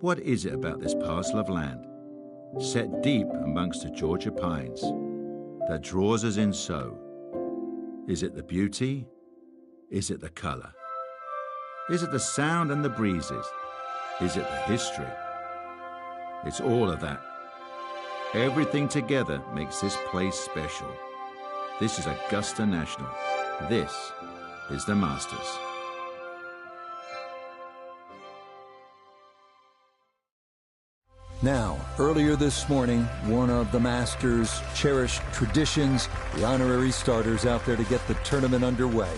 What is it about this parcel of land, set deep amongst the Georgia pines, that draws us in so? Is it the beauty? Is it the color? Is it the sound and the breezes? Is it the history? It's all of that. Everything together makes this place special. This is Augusta National. This is the Masters. Now, earlier this morning, one of the Masters' cherished traditions, the honorary starters out there to get the tournament underway.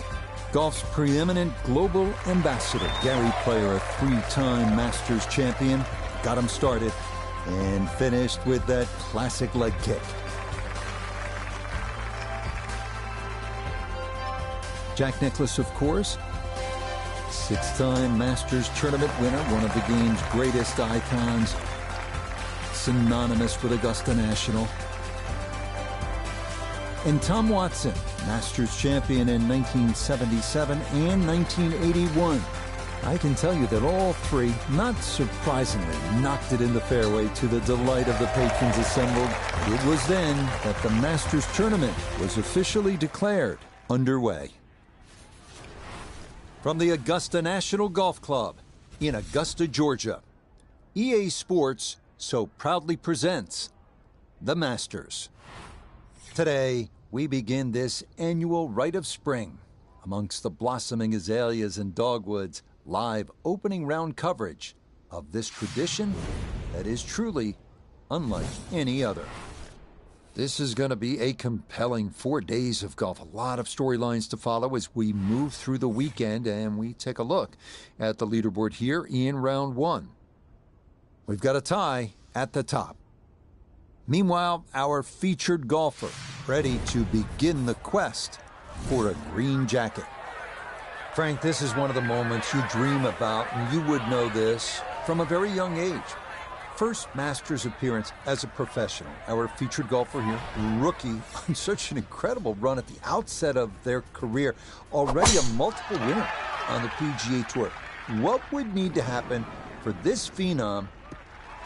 Golf's preeminent global ambassador, Gary Player, a three-time Masters champion, got him started and finished with that classic leg kick. Jack Nicklaus, of course, six-time Masters tournament winner, one of the game's greatest icons, synonymous with Augusta National. And Tom Watson, Masters champion in 1977 and 1981. I can tell you that all three, not surprisingly, knocked it in the fairway to the delight of the patrons assembled. It was then that the Masters tournament was officially declared underway. From the Augusta National Golf Club in Augusta, Georgia, EA Sports so proudly presents the Masters. Today, we begin this annual rite of spring amongst the blossoming azaleas and dogwoods, live opening round coverage of this tradition that is truly unlike any other. This is going to be a compelling 4 days of golf. A lot of storylines to follow as we move through the weekend and we take a look at the leaderboard here in round one. We've got a tie at the top. Meanwhile, our featured golfer ready to begin the quest for a green jacket. Frank, this is one of the moments you dream about, and you would know this from a very young age. First Masters appearance as a professional. Our featured golfer here, rookie, on such an incredible run at the outset of their career. Already a multiple winner on the PGA Tour. What would need to happen for this phenom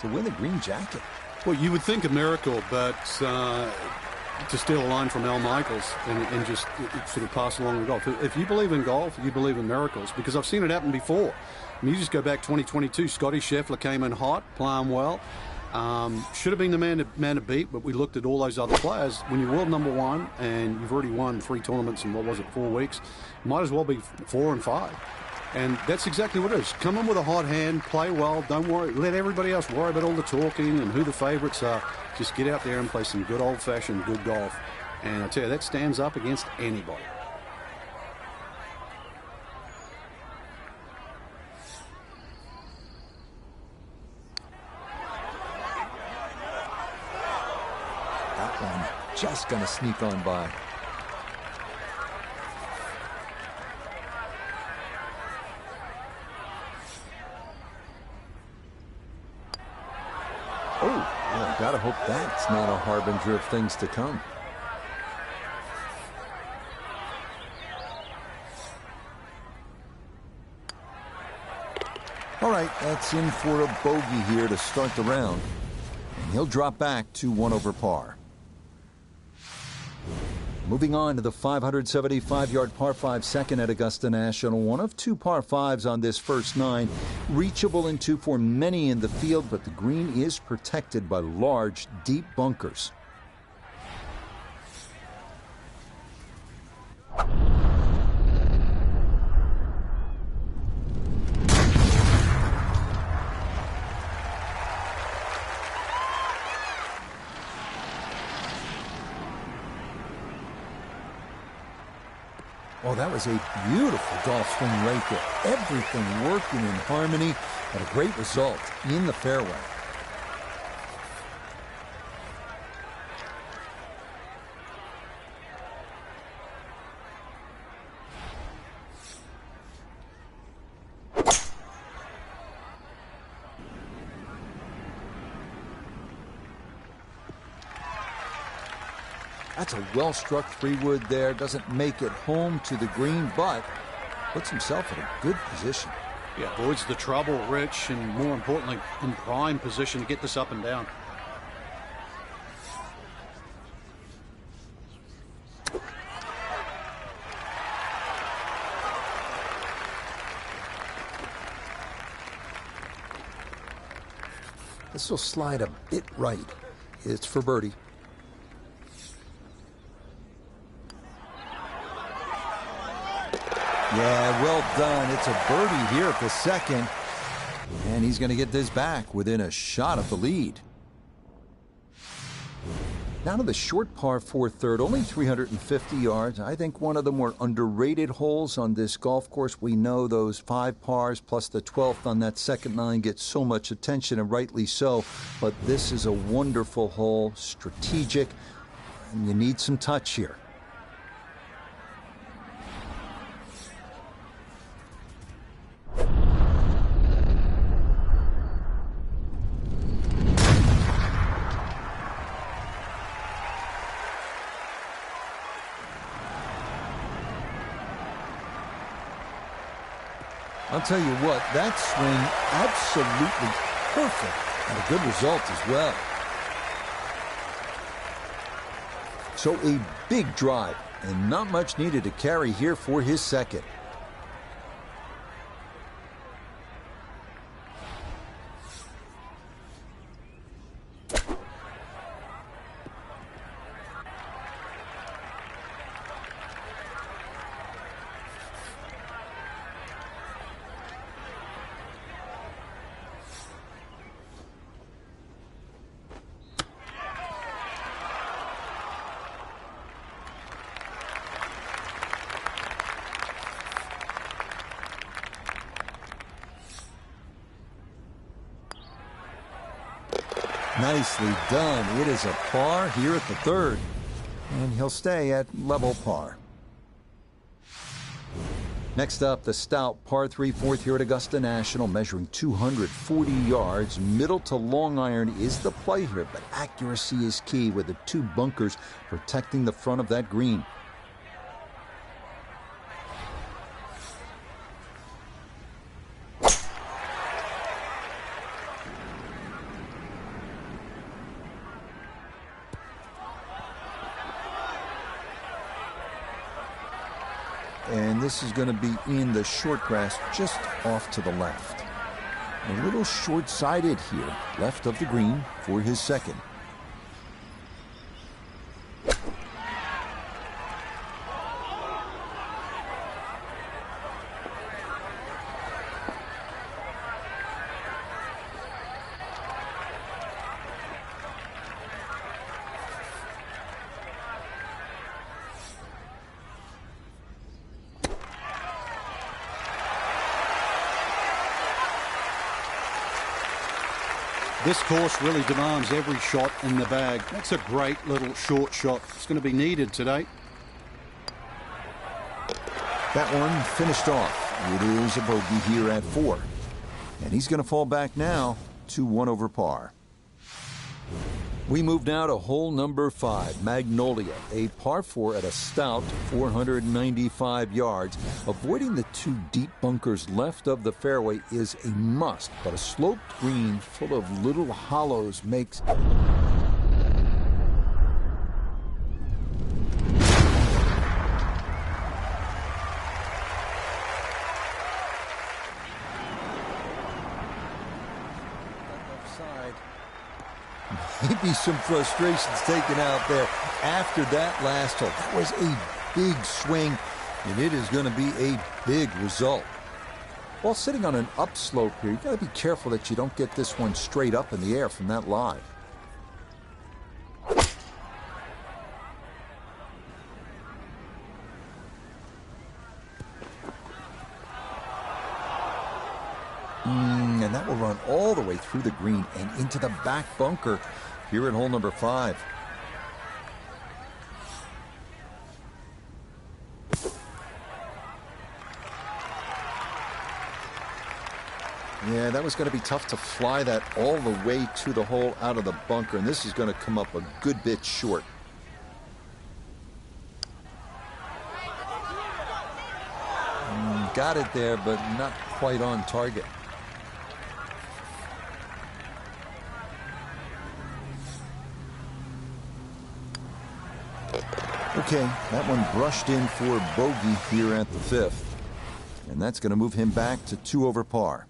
to win the green jacket? Well, you would think a miracle, but to steal a line from Al Michaels and just sort of pass along the golf. If you believe in golf, you believe in miracles, because I've seen it happen before. I mean, you just go back 2022, Scotty Scheffler came in hot, playing well. Should have been the man to beat, but we looked at all those other players. When you're world number one and you've already won 3 tournaments in, 4 weeks, might as well be 4 and 5. And that's exactly what it is. Come in with a hot hand, play well, don't worry, let everybody else worry about all the talking and who the favourites are. Just get out there and play some good old-fashioned good golf. And I tell you, that stands up against anybody. That one just going to sneak on by. Gotta hope that's not a harbinger of things to come. All right, that's in for a bogey here to start the round. And he'll drop back to 1 over par. Moving on to the 575-yard par 5 second at Augusta National. One of 2 par 5s on this first 9. Reachable in 2 for many in the field, but the green is protected by large, deep bunkers. Oh, that was a beautiful golf swing right there. Everything working in harmony, and a great result in the fairway. That's a well-struck 3-wood there. Doesn't make it home to the green, but puts himself in a good position. Yeah, avoids the trouble, Rich, and more importantly, in prime position to get this up and down. This will slide a bit right. It's for birdie. Yeah, well done. It's a birdie here at the second. And he's going to get this back within a shot of the lead. Down to the short par 4 third, only 350 yards. I think one of the more underrated holes on this golf course. We know those 5 pars plus the 12th on that second 9 get so much attention, and rightly so. But this is a wonderful hole, strategic, and you need some touch here. I'll tell you what, that swing, absolutely perfect, and a good result as well. So a big drive, and not much needed to carry here for his second. Nicely done. It is a par here at the third, and he'll stay at level par. Next up, the stout par 3 fourth here at Augusta National, measuring 240 yards. Middle to long iron is the play here, but accuracy is key with the 2 bunkers protecting the front of that green. And this is going to be in the short grass just off to the left. A little short-sided here, left of the green for his second. This course really demands every shot in the bag. That's a great little short shot. It's going to be needed today. That one finished off. It is a bogey here at 4. And he's going to fall back now to 1 over par. We move now to hole number 5, Magnolia, a par 4 at a stout 495 yards. Avoiding the 2 deep bunkers left of the fairway is a must, but a sloped green full of little hollows makes... Maybe some frustrations taken out there after that last hole. That was a big swing, and it is going to be a big result. While sitting on an upslope here, you got to be careful that you don't get this one straight up in the air from that lie. And that will run all the way through the green and into the back bunker here at hole number 5. Yeah, that was going to be tough to fly that all the way to the hole out of the bunker, and this is going to come up a good bit short. got it there, but not quite on target. Okay, that one brushed in for bogey here at the 5th. And that's going to move him back to 2 over par.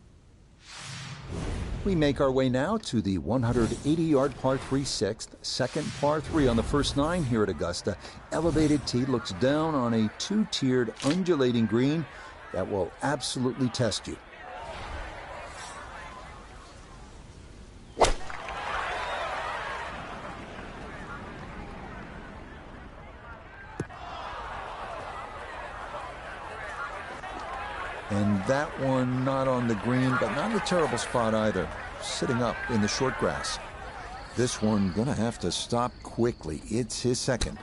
We make our way now to the 180-yard par 3 6th, second par 3 on the first 9 here at Augusta. Elevated tee looks down on a 2-tiered undulating green that will absolutely test you. And that one not on the green, but not in a terrible spot either, sitting up in the short grass. This one gonna have to stop quickly. It's his second.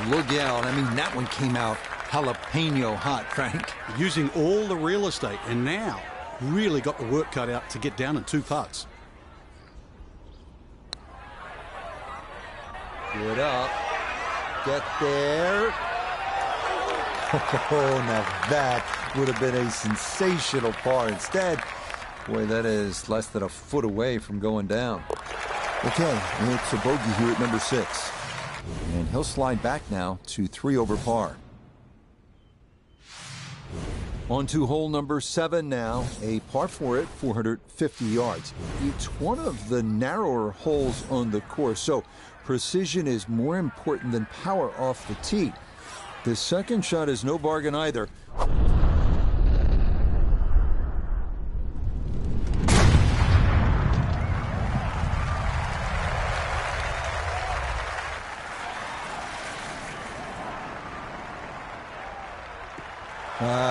Look out. I mean, that one came out jalapeno hot, Frank. Using all the real estate, and now really got the work cut out to get down in 2 putts. Get up. Get there. Oh, now that would have been a sensational par. Instead, boy, that is less than a foot away from going down. Okay, it's a bogey here at number 6. And he'll slide back now to 3 over par. On to hole number 7 now, a par 4 at 450 yards. It's one of the narrower holes on the course, so precision is more important than power off the tee. The second shot is no bargain either.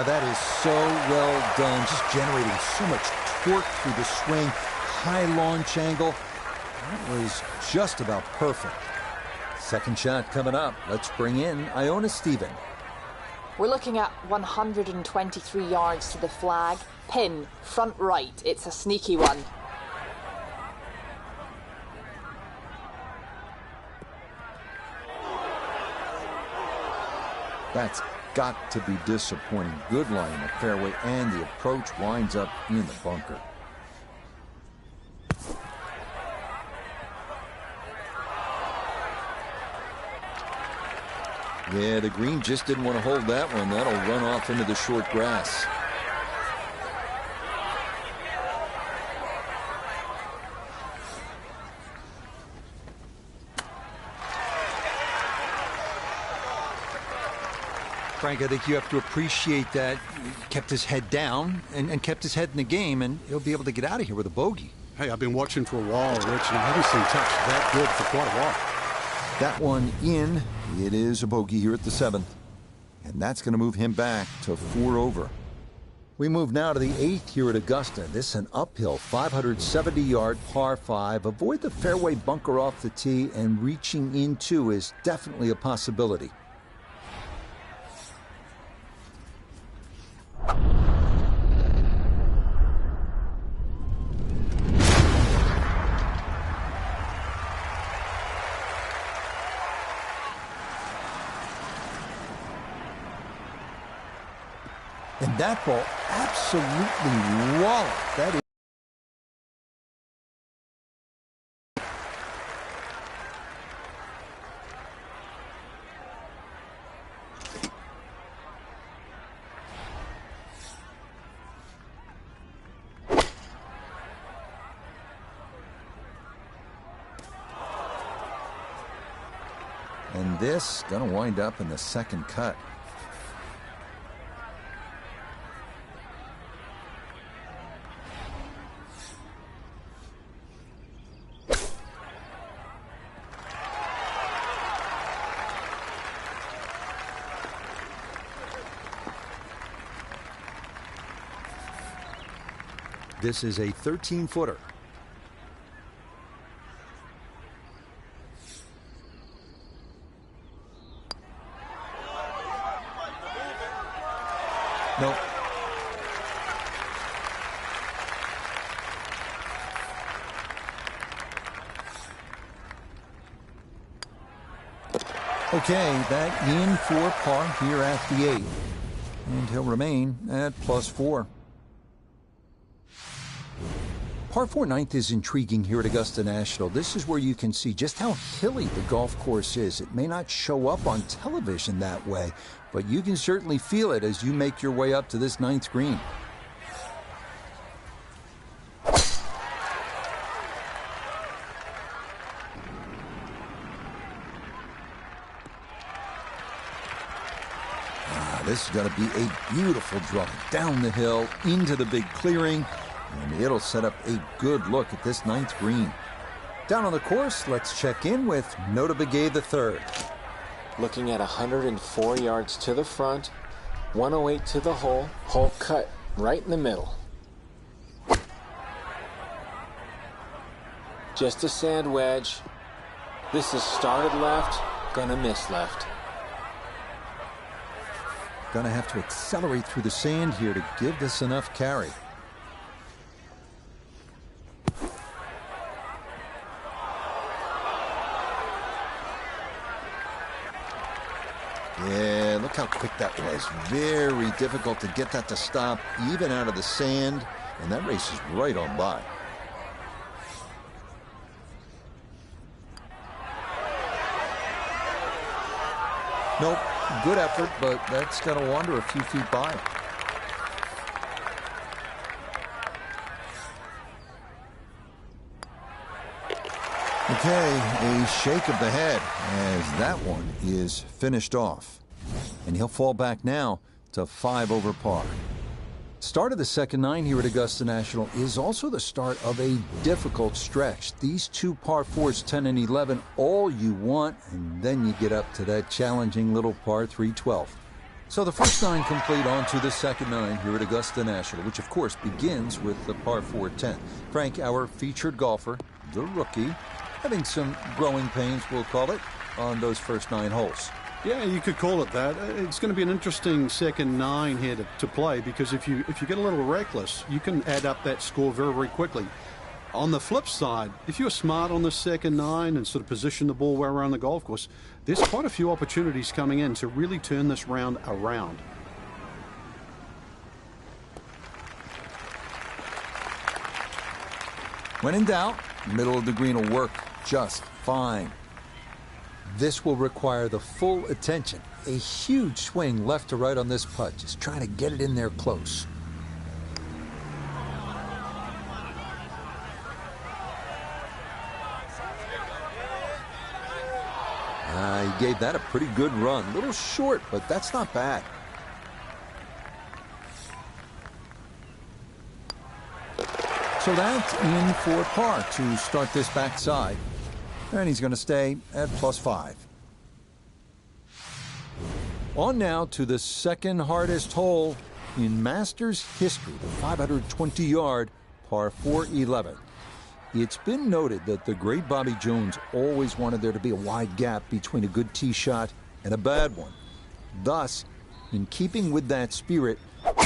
That is so well done, just generating so much torque through the swing, high launch angle. That was just about perfect. Second shot coming up. Let's bring in Iona Stephen. We're looking at 123 yards to the flag. Pin, front right. It's a sneaky one. That's got to be disappointing. Good line in the fairway, and the approach winds up in the bunker. Yeah, the green just didn't want to hold that one. That'll run off into the short grass. Frank, I think you have to appreciate that he kept his head down and kept his head in the game, and he'll be able to get out of here with a bogey. Hey, I've been watching for a while, Rich, and I haven't seen touch that good for quite a while. That one in. It is a bogey here at the 7th. And that's going to move him back to 4 over. We move now to the 8th here at Augusta. This is an uphill 570-yard par 5. Avoid the fairway bunker off the tee, and reaching into is definitely a possibility. And that ball absolutely walloped. That is. And this gonna wind up in the second cut. This is a 13-footer. Nope. Okay, that in for par here at the 8th. And he'll remain at +4. Par 4 ninth is intriguing here at Augusta National. This is where you can see just how hilly the golf course is. It may not show up on television that way, but you can certainly feel it as you make your way up to this 9th green. This is going to be a beautiful draw down the hill into the big clearing, and it'll set up a good look at this 9th green. Down on the course, let's check in with Nota Begay III. Looking at 104 yards to the front, 108 to the hole, hole cut right in the middle. Just a sand wedge. This is started left, gonna miss left. Gonna have to accelerate through the sand here to give this enough carry. Yeah, look how quick that was. Very difficult to get that to stop, even out of the sand, and that race is right on by. Nope. Good effort, but that's going to wander a few feet by. Okay, a shake of the head as that one is finished off. And he'll fall back now to 5 over par. Start of the second 9 here at Augusta National is also the start of a difficult stretch. These two par 4s, 10 and 11, all you want, and then you get up to that challenging little par 3, 12. So the first 9 complete on to the second 9 here at Augusta National, which of course begins with the par 4, 10. Frank, our featured golfer, the rookie, having some growing pains, we'll call it, on those first 9 holes. Yeah, you could call it that. It's going to be an interesting second 9 here to play, because if you get a little reckless, you can add up that score very, very quickly. On the flip side, if you're smart on the second 9 and sort of position the ball well around the golf course, there's quite a few opportunities coming in to really turn this round around. When in doubt, middle of the green will work just fine. This will require the full attention. A huge swing left to right on this putt. Just trying to get it in there close. He gave that a pretty good run. A little short, but that's not bad. So that's in for par to start this backside. And he's going to stay at +5. On now to the second hardest hole in Masters history, the 520-yard par 4 11. It's been noted that the great Bobby Jones always wanted there to be a wide gap between a good tee shot and a bad one. Thus, in keeping with that spirit,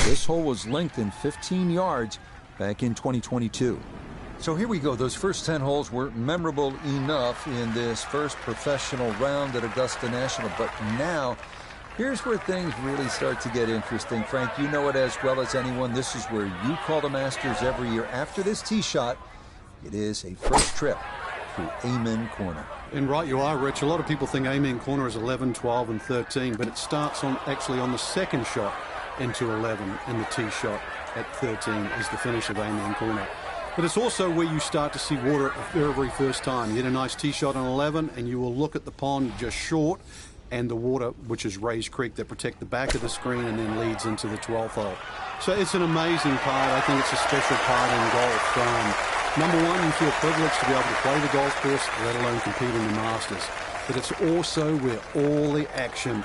this hole was lengthened 15 yards back in 2022. So here we go. Those first 10 holes were memorable enough in this first professional round at Augusta National. But now, here's where things really start to get interesting. Frank, you know it as well as anyone. This is where you call the Masters every year. After this tee shot, it is a first trip through Amen Corner. And right you are, Rich. A lot of people think Amen Corner is 11, 12, and 13, but it starts actually on the second shot into 11, and the tee shot at 13 is the finish of Amen Corner. But it's also where you start to see water at the very, very first time. You hit a nice tee shot on 11, and you will look at the pond just short, and the water, which is Rays Creek, that protect the back of the screen and then leads into the 12th hole. So it's an amazing part. I think it's a special part in golf. Number one, you feel privileged to be able to play the golf course, let alone compete in the Masters. But it's also where all the action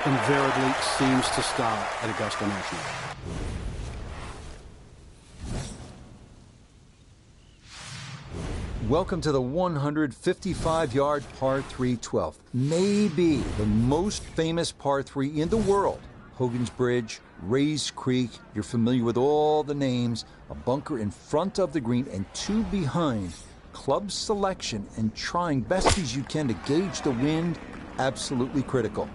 invariably seems to start at Augusta National. Welcome to the 155-yard par 3 12th. Maybe the most famous par 3 in the world. Hogan's Bridge, Rays Creek, you're familiar with all the names. A bunker in front of the green and 2 behind. Club selection and trying best as you can to gauge the wind absolutely critical.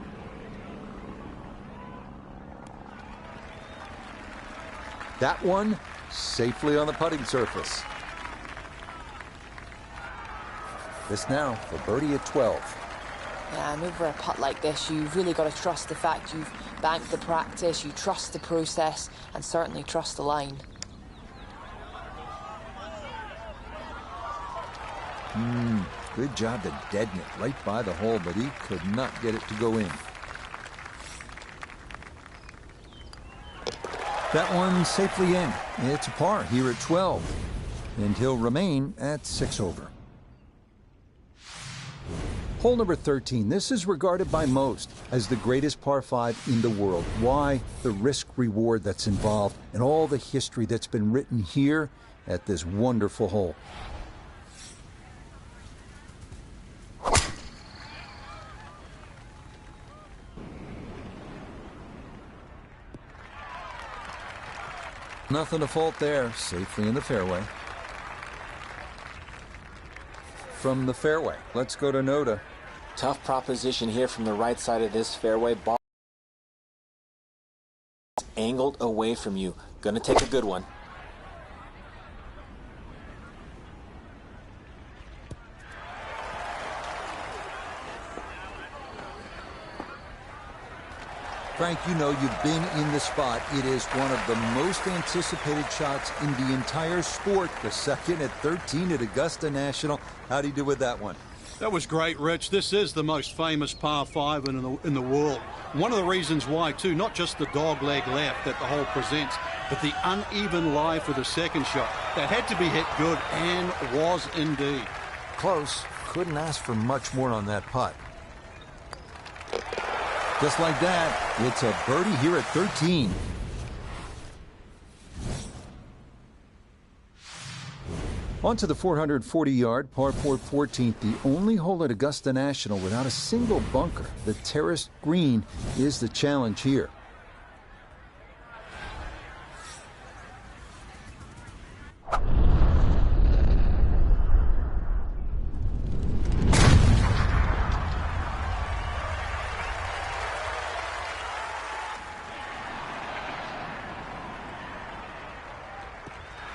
That one safely on the putting surface. This now for birdie at 12. Yeah, and over a putt like this, you've really got to trust the fact you've banked the practice, you trust the process, and certainly trust the line. Good job to deaden it right by the hole, but he could not get it to go in. That one safely in. It's a par here at 12, and he'll remain at 6 over. Hole number 13. This is regarded by most as the greatest par 5 in the world. Why? The risk-reward that's involved and all the history that's been written here at this wonderful hole. Nothing to fault there. Safely in the fairway. From the fairway, let's go to Noda. Tough proposition here from the right side of this fairway. Ball angled away from you. Gonna take a good one. Frank, you know you've been in the spot. It is one of the most anticipated shots in the entire sport. The second at 13 at Augusta National. How'd he do with that one? That was great, Rich. This is the most famous par 5 in the world. One of the reasons why, too, not just the dog-leg left that the hole presents, but the uneven lie for the second shot. That had to be hit good and was indeed. Close. Couldn't ask for much more on that putt. Just like that, it's a birdie here at 13. On to the 440-yard par 4 14th, the only hole at Augusta National without a single bunker. The terraced green is the challenge here.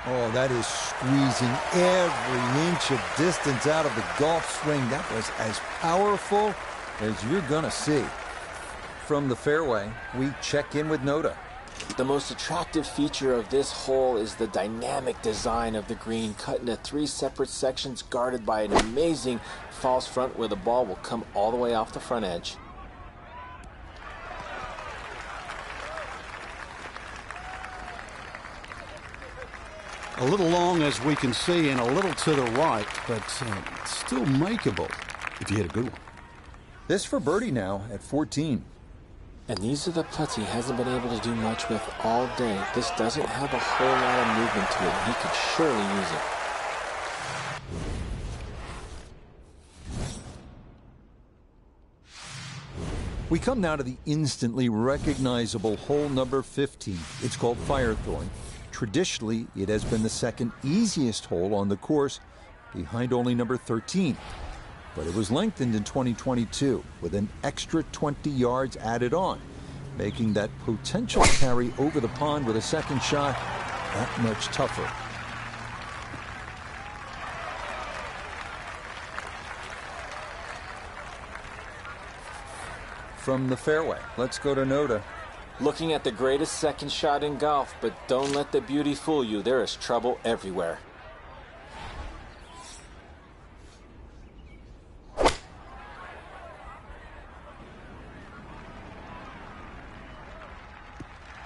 Oh, that is squeezing every inch of distance out of the golf swing. That was as powerful as you're going to see. From the fairway, we check in with Noda. The most attractive feature of this hole is the dynamic design of the green, cut into 3 separate sections, guarded by an amazing false front where the ball will come all the way off the front edge. A little long, as we can see, and a little to the right, but still makeable if you hit a good one. This for birdie now at 14. And these are the putts he hasn't been able to do much with all day. This doesn't have a whole lot of movement to it. He could surely use it. We come now to the instantly recognizable hole number 15. It's called Firethorn. Traditionally, it has been the second easiest hole on the course, behind only number 13. But it was lengthened in 2022 with an extra 20 yards added on, making that potential carry over the pond with a second shot that much tougher. From the fairway, let's go to Noda. Looking at the greatest second shot in golf, but don't let the beauty fool you. There is trouble everywhere.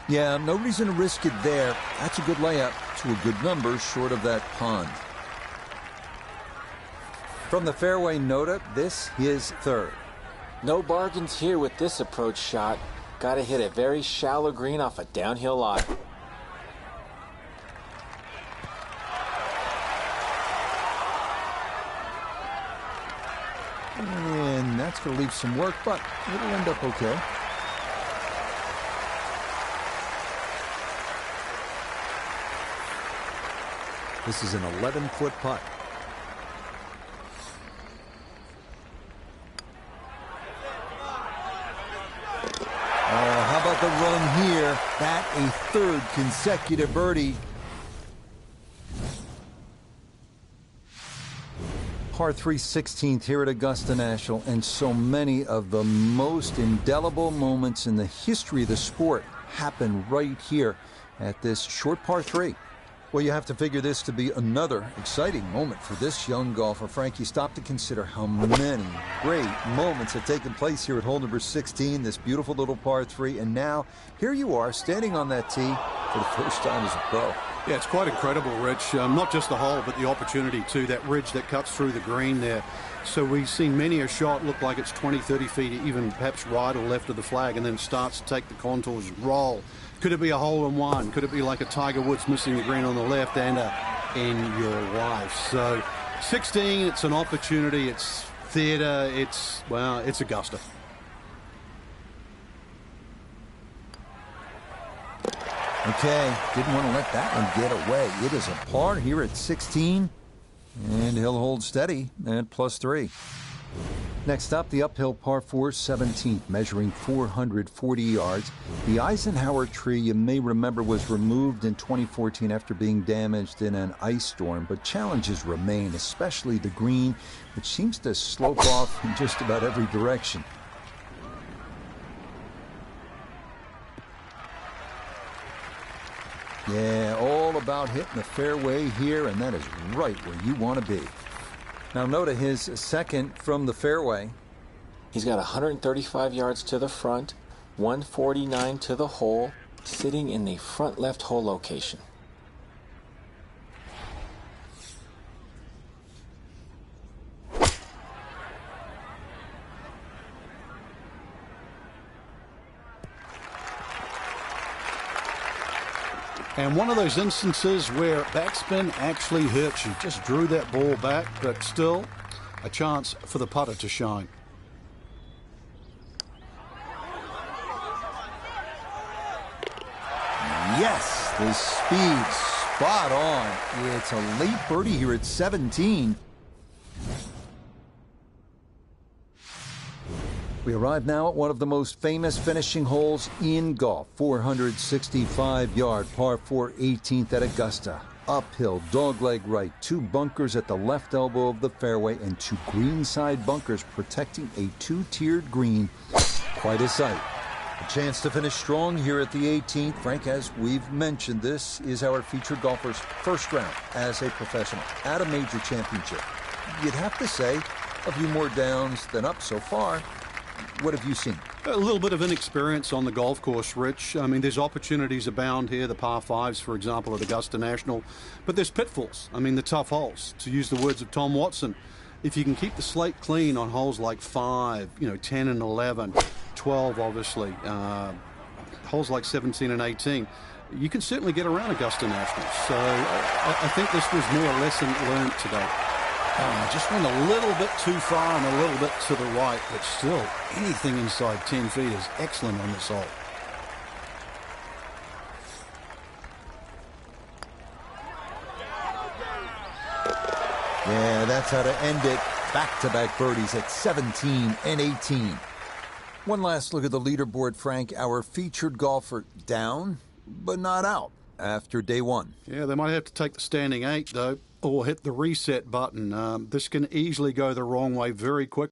Yeah, no reason to risk it there. That's a good layup to a good number short of that pond. From the fairway, Noda, this is third. No bargains here with this approach shot. Gotta hit a very shallow green off a downhill lie. And that's going to leave some work, but it'll end up okay. This is an 11-foot putt. the run here. That a third consecutive birdie. Par 3 16th here at Augusta National, and so many of the most indelible moments in the history of the sport happen right here at this short par 3. Well, you have to figure this to be another exciting moment for this young golfer. Frank, you stop to consider how many great moments have taken place here at hole number 16, this beautiful little par 3, and now here you are standing on that tee for the first time as a pro. Yeah, it's quite incredible, Rich. Not just the hole, but the opportunity too. That ridge that cuts through the green there. So we've seen many a shot look like it's 20, 30 feet, even perhaps right or left of the flag, and then starts to take the contours and roll. Could it be a hole-in-one? Could it be like a Tiger Woods missing the green on the left and in your life? So 16, it's an opportunity. It's theatre. It's Augusta. Okay, didn't want to let that one get away. It is a par here at 16, and he'll hold steady at +3. Next up, the uphill par 4 17th, measuring 440 yards. The Eisenhower tree, you may remember, was removed in 2014 after being damaged in an ice storm, but challenges remain, especially the green, which seems to slope off in just about every direction. Yeah, all about hitting the fairway here, and that is right where you want to be. Now, Noda, his second from the fairway. He's got 135 yards to the front, 149 to the hole, sitting in the front left hole location. And one of those instances where backspin actually hurts you. Just drew that ball back, but still a chance for the putter to shine. Yes, the speed spot on. It's a late birdie here at 17. We arrive now at one of the most famous finishing holes in golf. 465-yard par 4 18th at Augusta. Uphill, dogleg right, 2 bunkers at the left elbow of the fairway, and 2 greenside bunkers protecting a 2-tiered green. Quite a sight. A chance to finish strong here at the 18th. Frank, as we've mentioned, this is our featured golfer's first round as a professional at a major championship. You'd have to say a few more downs than ups so far. What have you seen? A little bit of inexperience on the golf course, Rich. I mean, there's opportunities abound here, the par 5s, for example, at Augusta National. But there's pitfalls. I mean, the tough holes. To use the words of Tom Watson, if you can keep the slate clean on holes like 5, 10 and 11, 12, obviously, holes like 17 and 18, you can certainly get around Augusta National. So I think this was more a lesson learned today. Just went a little bit too far and a little bit to the right, but still, anything inside 10 feet is excellent on this hole. Yeah, that's how to end it. Back-to-back birdies at 17 and 18. One last look at the leaderboard, Frank. Our featured golfer down, but not out after day one. Yeah, they might have to take the standing 8, though, or hit the reset button. This can easily go the wrong way very quick.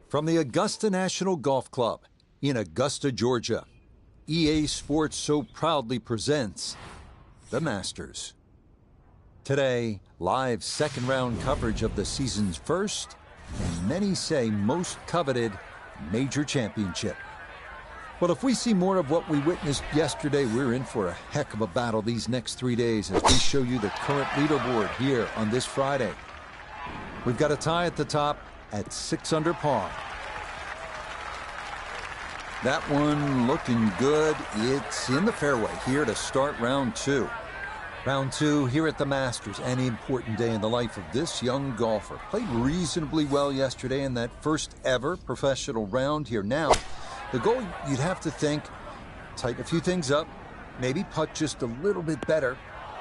From the Augusta National Golf Club in Augusta, Georgia, EA Sports so proudly presents the Masters. Today, live second-round coverage of the season's first, and many say most coveted, major championship. Well, if we see more of what we witnessed yesterday, we're in for a heck of a battle these next 3 days as we show you the current leaderboard here on this Friday. We've got a tie at the top at 6 under par. That one looking good. It's in the fairway here to start round two. Round two here at the Masters, an important day in the life of this young golfer. Played reasonably well yesterday in that first ever professional round here. Now, the goal, you'd have to think, tighten a few things up, maybe putt just a little bit better,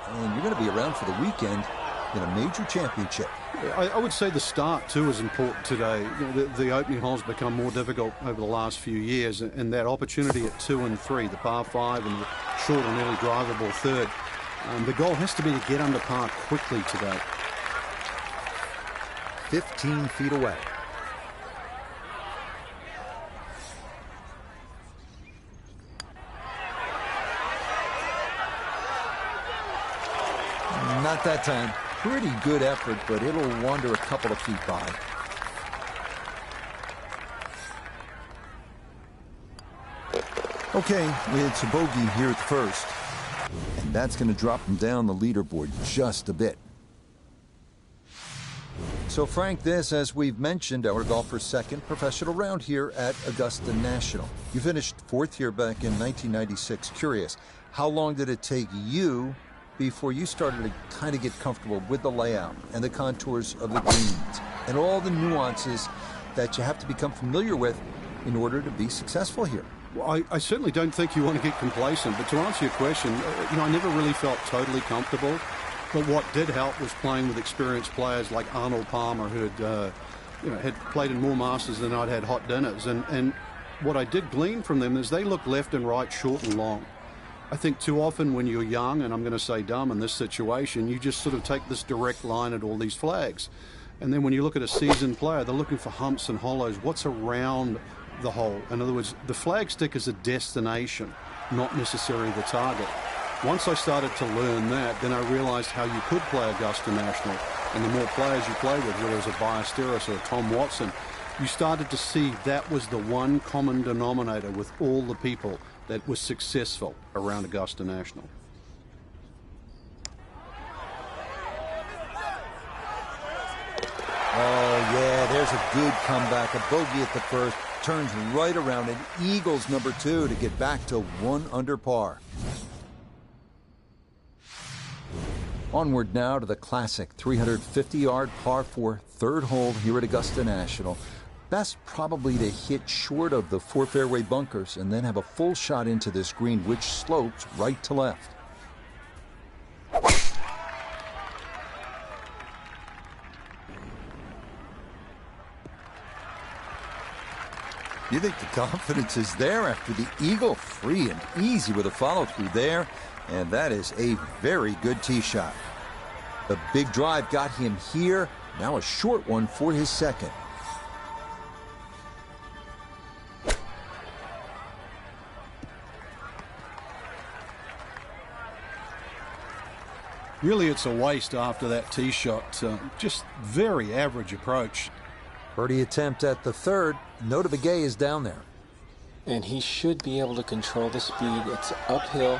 and you're going to be around for the weekend in a major championship. I would say the start, too, is important today. You know, the opening holes become more difficult over the last few years, and that opportunity at 2 and 3, the par 5 and the short or nearly drivable third, the goal has to be to get under par quickly today. 15 feet away. Not that time. Pretty good effort, but it'll wander a couple of feet by. Okay, it's a bogey here at the first. And that's going to drop him down the leaderboard just a bit. So, Frank, this, as we've mentioned, our golfer's second professional round here at Augusta National. You finished fourth here back in 1996. Curious, how long did it take you before you started to kind of get comfortable with the layout and the contours of the greens and all the nuances that you have to become familiar with in order to be successful here? Well, I certainly don't think you want to get complacent, but to answer your question, I never really felt totally comfortable. But what did help was playing with experienced players like Arnold Palmer, who had played in more Masters than I'd had hot dinners. And what I did glean from them is they look left and right, short and long. I think too often when you're young, and I'm going to say dumb in this situation, you just sort of take this direct line at all these flags. And then when you look at a seasoned player, they're looking for humps and hollows. What's around the hole? In other words, the flag stick is a destination, not necessarily the target. Once I started to learn that, then I realized how you could play Augusta National. And the more players you play with, whether it's a Ballesteros or a Tom Watson, you started to see that was the one common denominator with all the people that was successful around Augusta National. Oh, yeah, there's a good comeback. A bogey at the first, turns right around and eagles number 2 to get back to 1 under par. Onward now to the classic 350-yard par 4 third hole here at Augusta National. Best probably to hit short of the 4 fairway bunkers and then have a full shot into this green, which slopes right to left. You think the confidence is there after the eagle? Free and easy with a follow-through there, and that is a very good tee shot. The big drive got him here, now a short one for his second. Really, it's a waste after that tee shot. Just very average approach. Birdie attempt at the third. Note of the gay is down there. And he should be able to control the speed. It's uphill,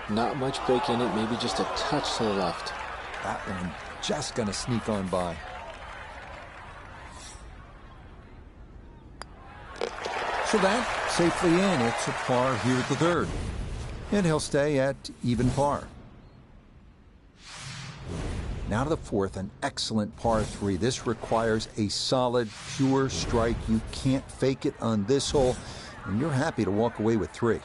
not much break in it, maybe just a touch to the left. That one just going to sneak on by. So that safely in. It's a par here at the third. And he'll stay at even par. Now to the fourth, an excellent par 3. This requires a solid, pure strike. You can't fake it on this hole, and you're happy to walk away with 3.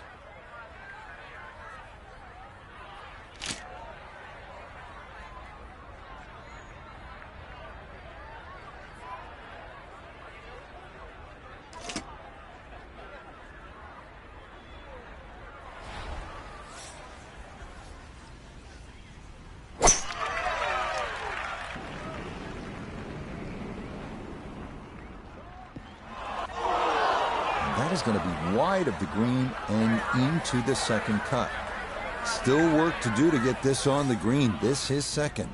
That is going to be wide of the green and into the second cut. Still work to do to get this on the green. This is second.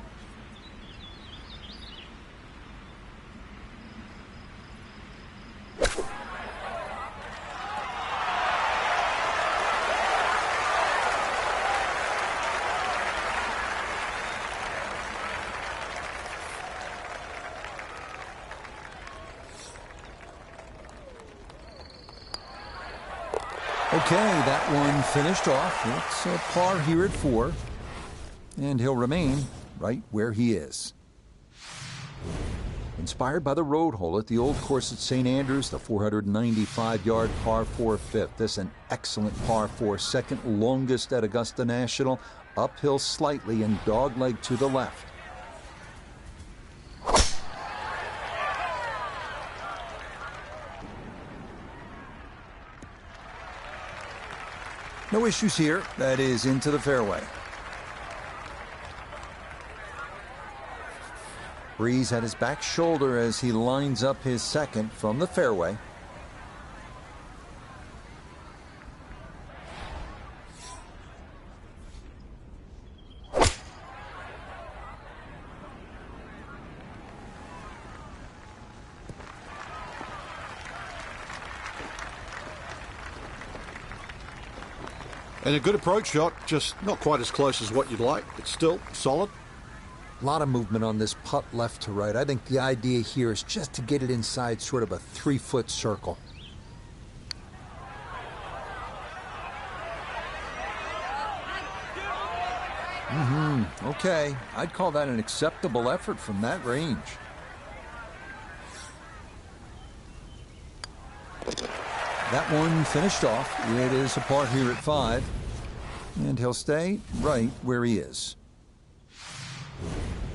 Okay, that one finished off. It's a par here at 4, and he'll remain right where he is. Inspired by the road hole at the old course at St. Andrews, the 495-yard par 4 fifth. This an excellent par 4, second longest at Augusta National, uphill slightly and dogleg to the left. No issues here. That is into the fairway. Breeze at his back shoulder as he lines up his second from the fairway. And a good approach shot, just not quite as close as what you'd like, but still solid. A lot of movement on this putt left to right. I think the idea here is just to get it inside sort of a 3-foot circle. Okay, I'd call that an acceptable effort from that range. That one finished off. It is a par here at 5, and he'll stay right where he is.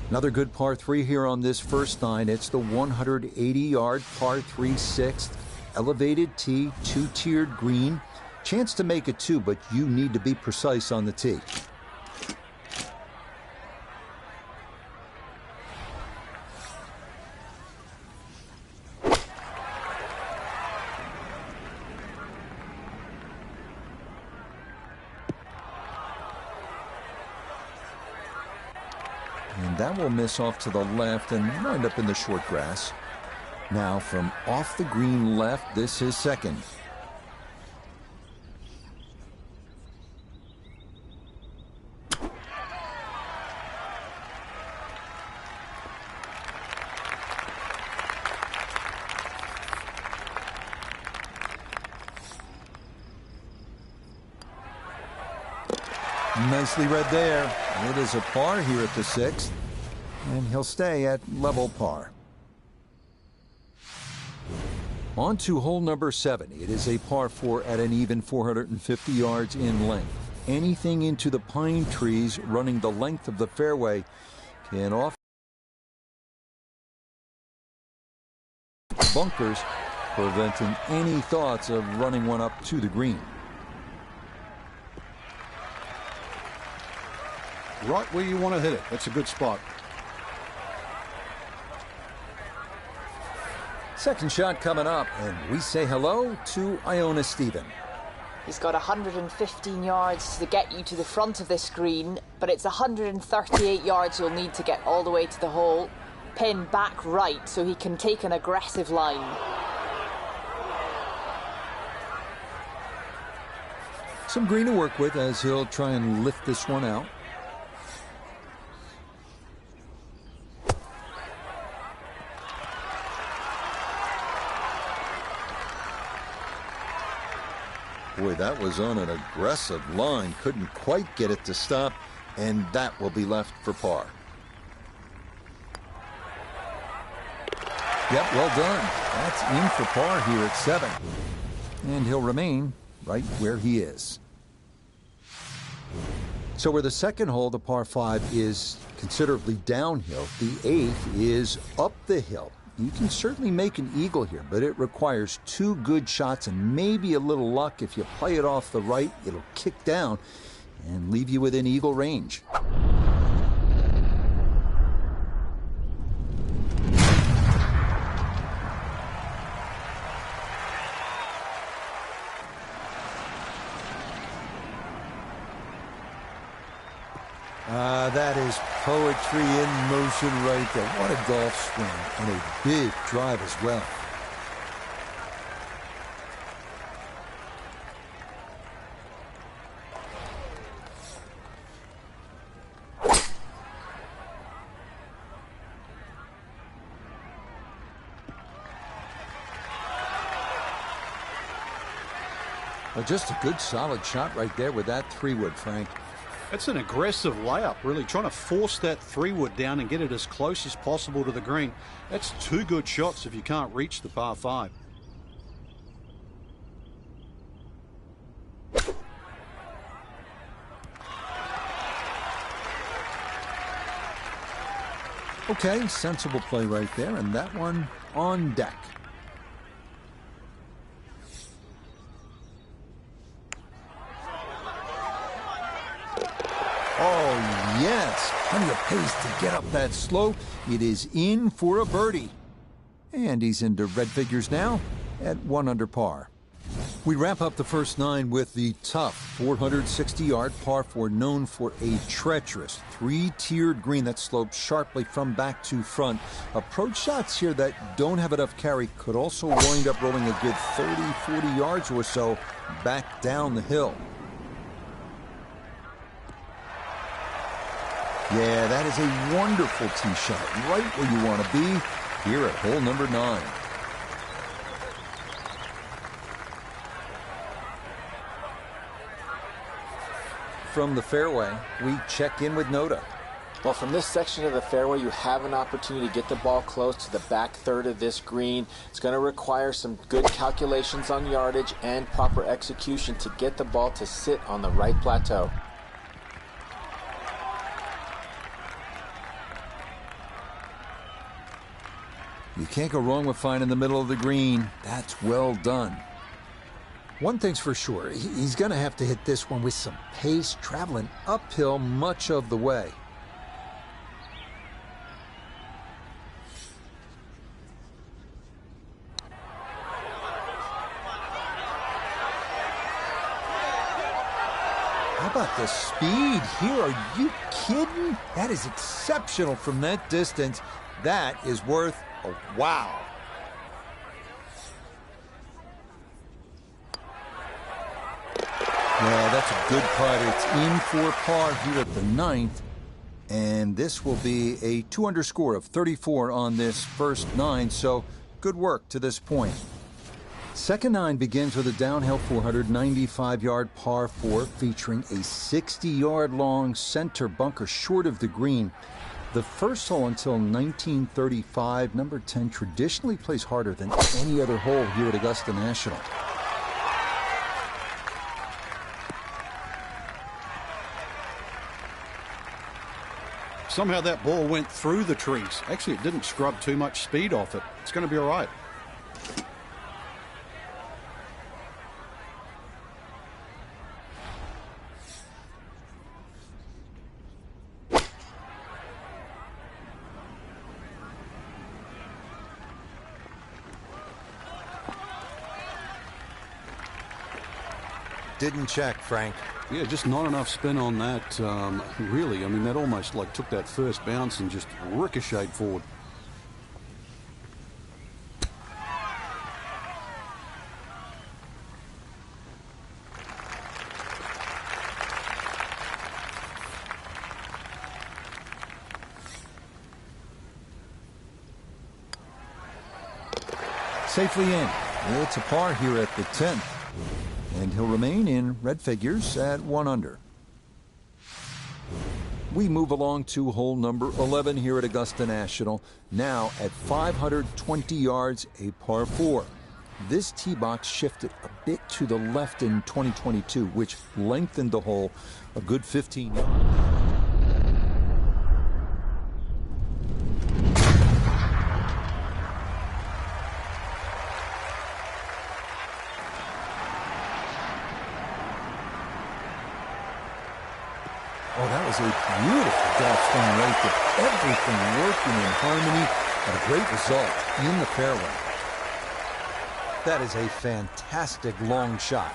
Another good par 3 here on this first 9. It's the 180-yard par 3 6th, elevated tee, 2-tiered green. Chance to make it 2, but you need to be precise on the tee. And that will miss off to the left and wind up in the short grass. Now from off the green left, this is second. Nicely read there. It is a par here at the 6th, and he'll stay at level par. On to hole number 7. It is a par 4 at an even 450 yards in length. Anything into the pine trees running the length of the fairway can offer bunkers, preventing any thoughts of running one up to the green. Right where you want to hit it. That's a good spot. Second shot coming up, and we say hello to Iona Stephen. He's got 115 yards to get you to the front of this green, but it's 138 yards you'll need to get all the way to the hole. Pin back right so he can take an aggressive line. Some green to work with as he'll try and lift this one out. Boy, that was on an aggressive line. Couldn't quite get it to stop, and that will be left for par. Yep, well done. That's in for par here at 7. And he'll remain right where he is. So where the second hole, the par 5, is considerably downhill, the 8th is up the hill. You can certainly make an eagle here, but it requires 2 good shots and maybe a little luck. If you play it off the right, it'll kick down and leave you within eagle range. poetry in motion right there. What a golf swing, and a big drive as well. Well, just a good solid shot right there with that 3-wood, Frank. That's an aggressive layup, really trying to force that 3-wood down and get it as close as possible to the green. That's two good shots if you can't reach the par 5. Okay, sensible play right there, and that one on deck. Oh, yes. Plenty of pace to get up that slope. It is in for a birdie. And he's into red figures now at 1 under par. We wrap up the first 9 with the tough 460-yard par 4, known for a treacherous 3-tiered green that slopes sharply from back to front. Approach shots here that don't have enough carry could also wind up rolling a good 30, 40 yards or so back down the hill. Yeah, that is a wonderful tee shot, right where you want to be here at hole number 9. From the fairway, we check in with Noda. Well, from this section of the fairway, you have an opportunity to get the ball close to the back third of this green. It's going to require some good calculations on yardage and proper execution to get the ball to sit on the right plateau. You can't go wrong with finding the middle of the green. That's well done. One thing's for sure, he's going to have to hit this one with some pace, traveling uphill much of the way. How about the speed here? Are you kidding? That is exceptional from that distance. That is worth a wow. Yeah, that's a good putt. It's in for par here at the 9th. And this will be a 2-under score of 34 on this first 9. So good work to this point. Second 9 begins with a downhill 495-yard par 4 featuring a 60-yard long center bunker short of the green. The first hole until 1935, number 10 traditionally plays harder than any other hole here at Augusta National. Somehow that ball went through the trees. Actually, it didn't scrub too much speed off it. It's going to be all right. Didn't check, Frank. Yeah, just not enough spin on that, really. I mean, that almost like took that first bounce and just ricocheted forward. Safely in. It's a par here at the 10th. And he'll remain in red figures at 1 under. We move along to hole number 11 here at Augusta National. Now at 520 yards, a par 4. This tee box shifted a bit to the left in 2022, which lengthened the hole a good 15 yards. Oh, that was a beautiful golf swing right there. Everything working in harmony and a great result in the fairway. That is a fantastic long shot.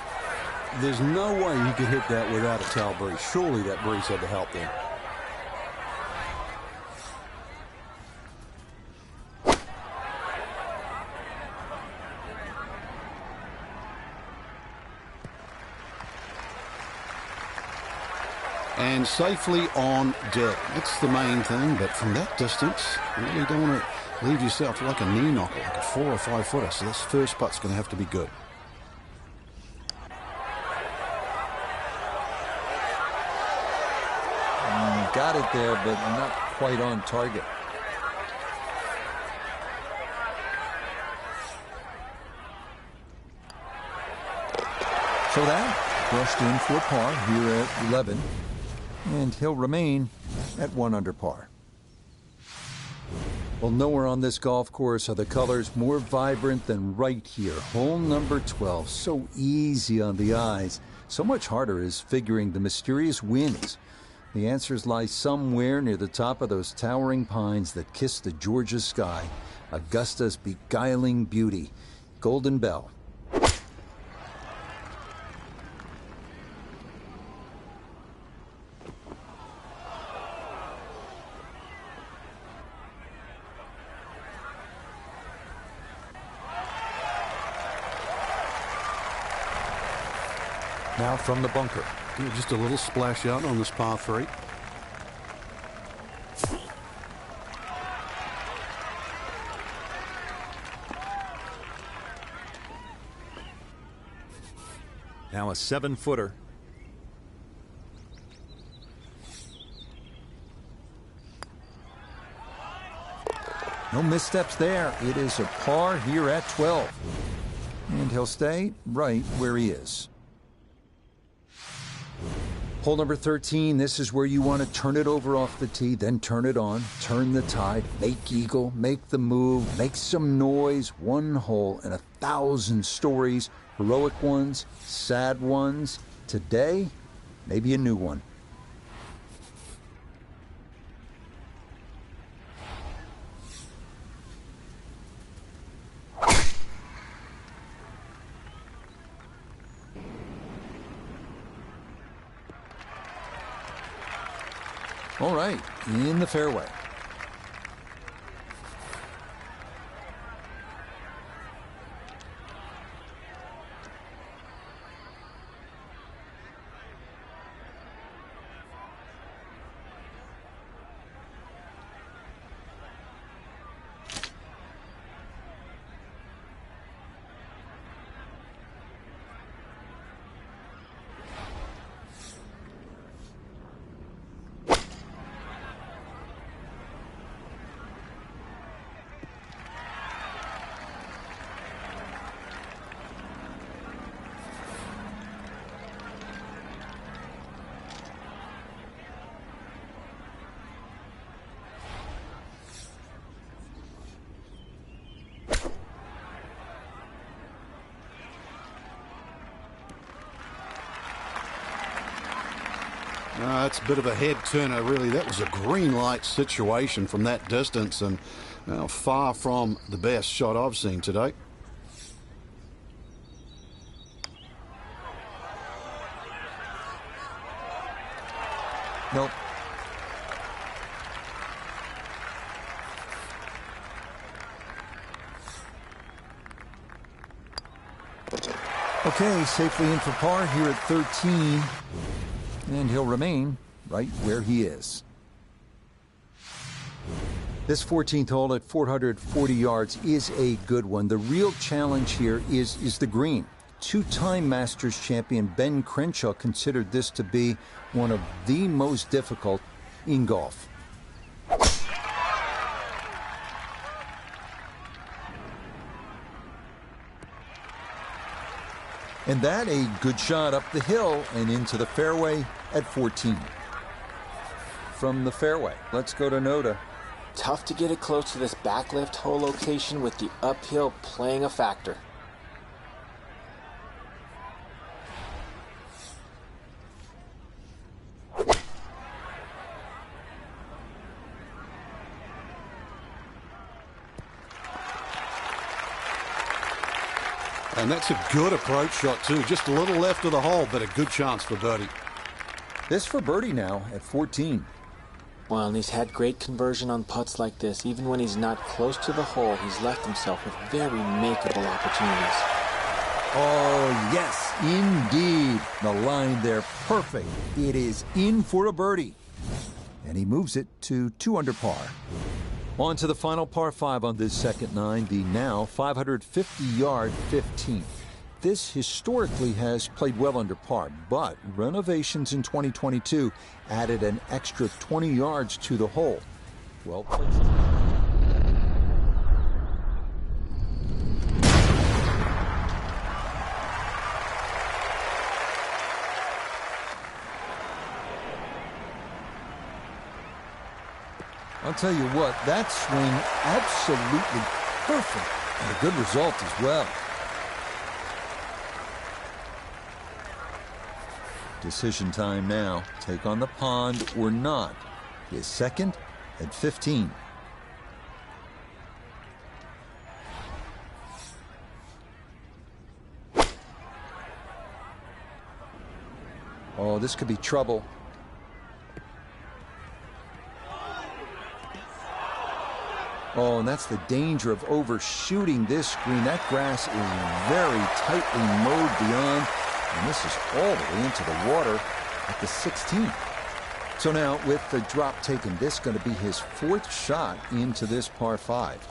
There's no way you could hit that without a tail breeze. Surely that breeze had to help them. and safely on deck. That's the main thing, but from that distance, you really don't want to leave yourself like a knee knocker, like a 4 or 5 footer. So this first putt's going to have to be good. Got it there, but not quite on target. So that brushed in for par here at 11, and he'll remain at 1 under par. Well, nowhere on this golf course are the colors more vibrant than right here. Hole number 12, so easy on the eyes. So much harder is figuring the mysterious winds. The answers lie somewhere near the top of those towering pines that kiss the Georgia sky. Augusta's beguiling beauty. Golden Bell. Now from the bunker. Just a little splash out on this par 3. Now a 7-footer. No missteps there. It is a par here at 12. And he'll stay right where he is. Hole number 13, this is where you want to turn it over off the tee, then turn it on, turn the tide, make eagle, make the move, make some noise. One hole and 1,000 stories, heroic ones, sad ones. Today, maybe a new one. All right, in the fairway. That's a bit of a head turner, really. That was a green light situation from that distance, and far from the best shot I've seen today. Nope. Okay, safely in for par here at 13. And he'll remain right where he is. This 14th hole at 440 yards is a good one. The real challenge here is the green. Two-time Masters champion Ben Crenshaw considered this to be one of the most difficult in golf. And that a good shot up the hill and into the fairway at 14. From the fairway, let's go to Noda. Tough to get it close to this back left hole location with the uphill playing a factor. And that's a good approach shot, too. Just a little left of the hole, but a good chance for birdie. This for birdie now at 14. Well, and he's had great conversion on putts like this. Even when he's not close to the hole, he's left himself with very makeable opportunities. Oh, yes, indeed. The line there, perfect. It is in for a birdie. And he moves it to 2 under par. On to the final par 5 on this second 9, the now 550-yard 15th. This historically has played well under par, but renovations in 2022 added an extra 20 yards to the hole. Well placed. I'll tell you what, that swing absolutely perfect and a good result as well. Decision time now. Take on the pond or not. His second at 15. Oh, this could be trouble. Oh, and that's the danger of overshooting this green. That grass is very tightly mowed beyond, and this is all the way into the water at the 16th. So now, with the drop taken, this is going to be his 4th shot into this par 5.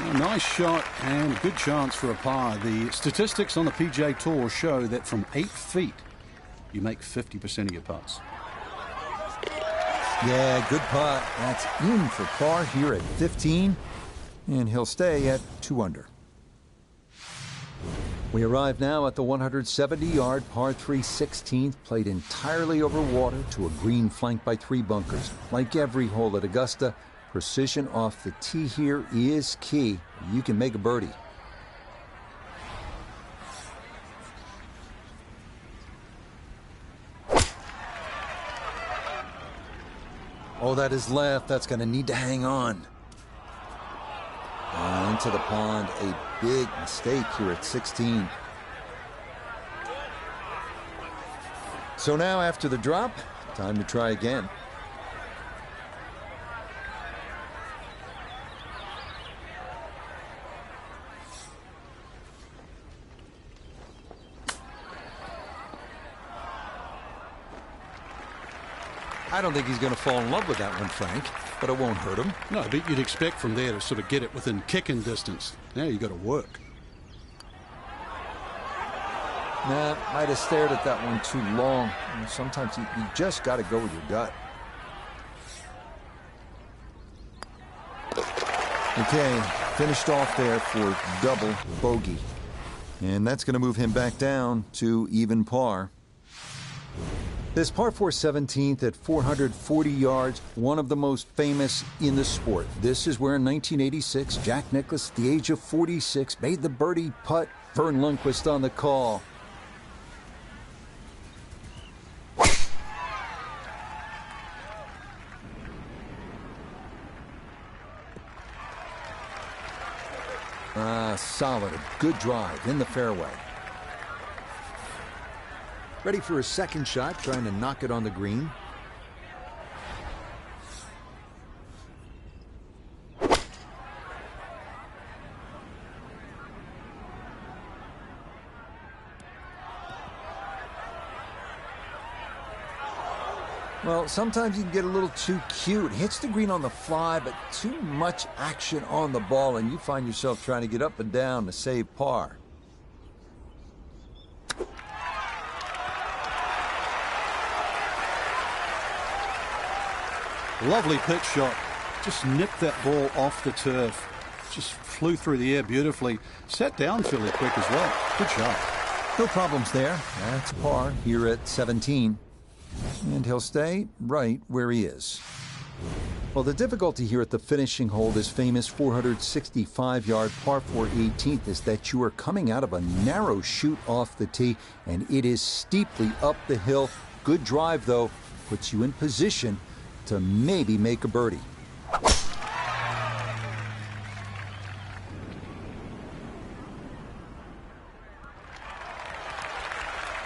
A nice shot and good chance for a par. The statistics on the PGA Tour show that from 8 feet, you make 50% of your putts. Yeah, good putt. That's in for par here at 15, and he'll stay at 2 under. We arrive now at the 170-yard par 3 16th, played entirely over water to a green flanked by 3 bunkers. Like every hole at Augusta, precision off the tee here is key. You can make a birdie. Oh, that is left. That's going to need to hang on. Into the pond. A big mistake here at 16. So now after the drop, time to try again. I don't think he's going to fall in love with that one, Frank, but it won't hurt him. No, but you'd expect from there to sort of get it within kicking distance. Now you got to work. Nah, might have stared at that one too long. Sometimes you just got to go with your gut. Okay, finished off there for double bogey. And that's going to move him back down to even par. This par 4 17th at 440 yards, one of the most famous in the sport. This is where in 1986, Jack Nicklaus, at the age of 46, made the birdie putt. Vern Lundquist on the call. Solid, a good drive in the fairway. Ready for a second shot, trying to knock it on the green. Well, sometimes you can get a little too cute. Hits the green on the fly, but too much action on the ball, and you find yourself trying to get up and down to save par. Lovely pitch shot. Just nipped that ball off the turf. Just flew through the air beautifully. Sat down fairly quick as well. Good shot. No problems there. That's par here at 17. And he'll stay right where he is. Well, the difficulty here at the finishing hole, this famous 465-yard par 4 18th, is that you are coming out of a narrow shoot off the tee, and it is steeply up the hill. Good drive, though, puts you in position to maybe make a birdie.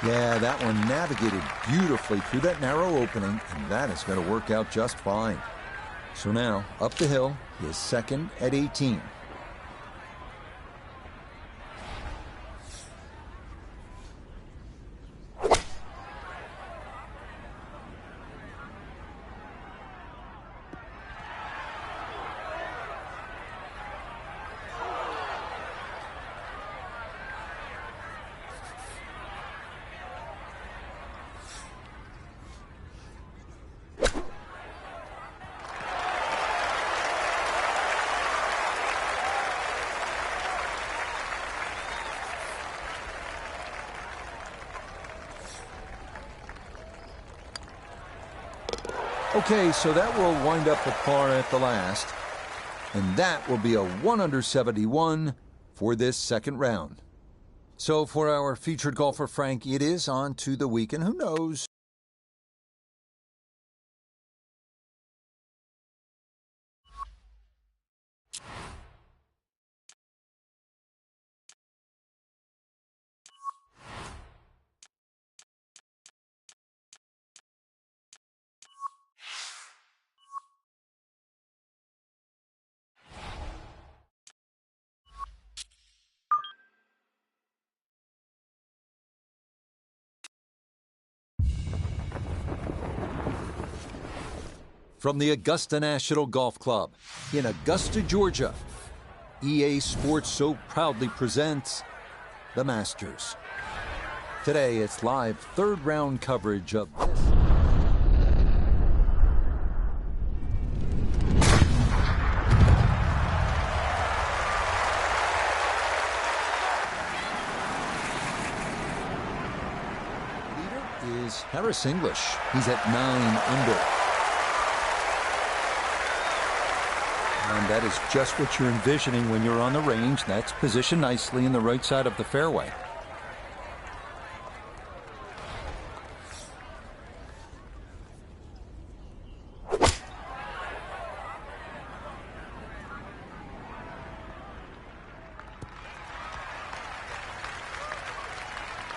Yeah, that one navigated beautifully through that narrow opening, and that is going to work out just fine. So now, up the hill, his second at 18. Okay, so that will wind up a par at the last. And that will be a 1 under 71 for this second round. So for our featured golfer, Frank, it is on to the weekend. Who knows? From the Augusta National Golf Club in Augusta, Georgia, EA Sports so proudly presents the Masters. Today, it's live third round coverage of this. Leader is Harris English. He's at 9 under. And that is just what you're envisioning when you're on the range. That's positioned nicely in the right side of the fairway.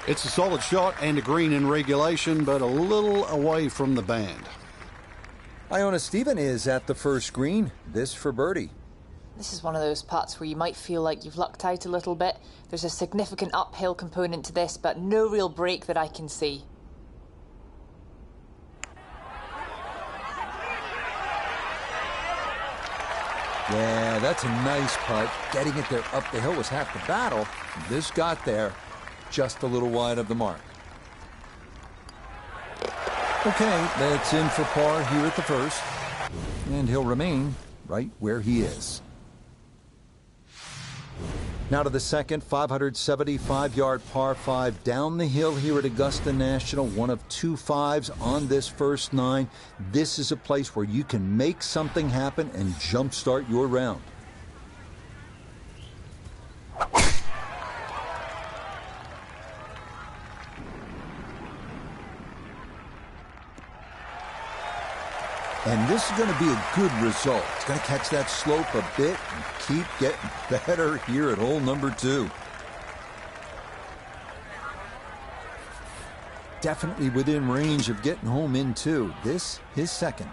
It's a solid shot and a green in regulation, but a little away from the band. Iona Stephen is at the first green. This for birdie. This is one of those putts where you might feel like you've lucked out a little bit. There's a significant uphill component to this, but no real break that I can see. Yeah, that's a nice putt. Getting it there up the hill was half the battle. This got there just a little wide of the mark. Okay, that's in for par here at the first. And he'll remain right where he is. Now to the second, 575-yard par 5 down the hill here at Augusta National. One of 2 5s on this first 9. This is a place where you can make something happen and jumpstart your round. And this is going to be a good result. It's going to catch that slope a bit and keep getting better here at hole number 2. Definitely within range of getting home in 2. This, his second.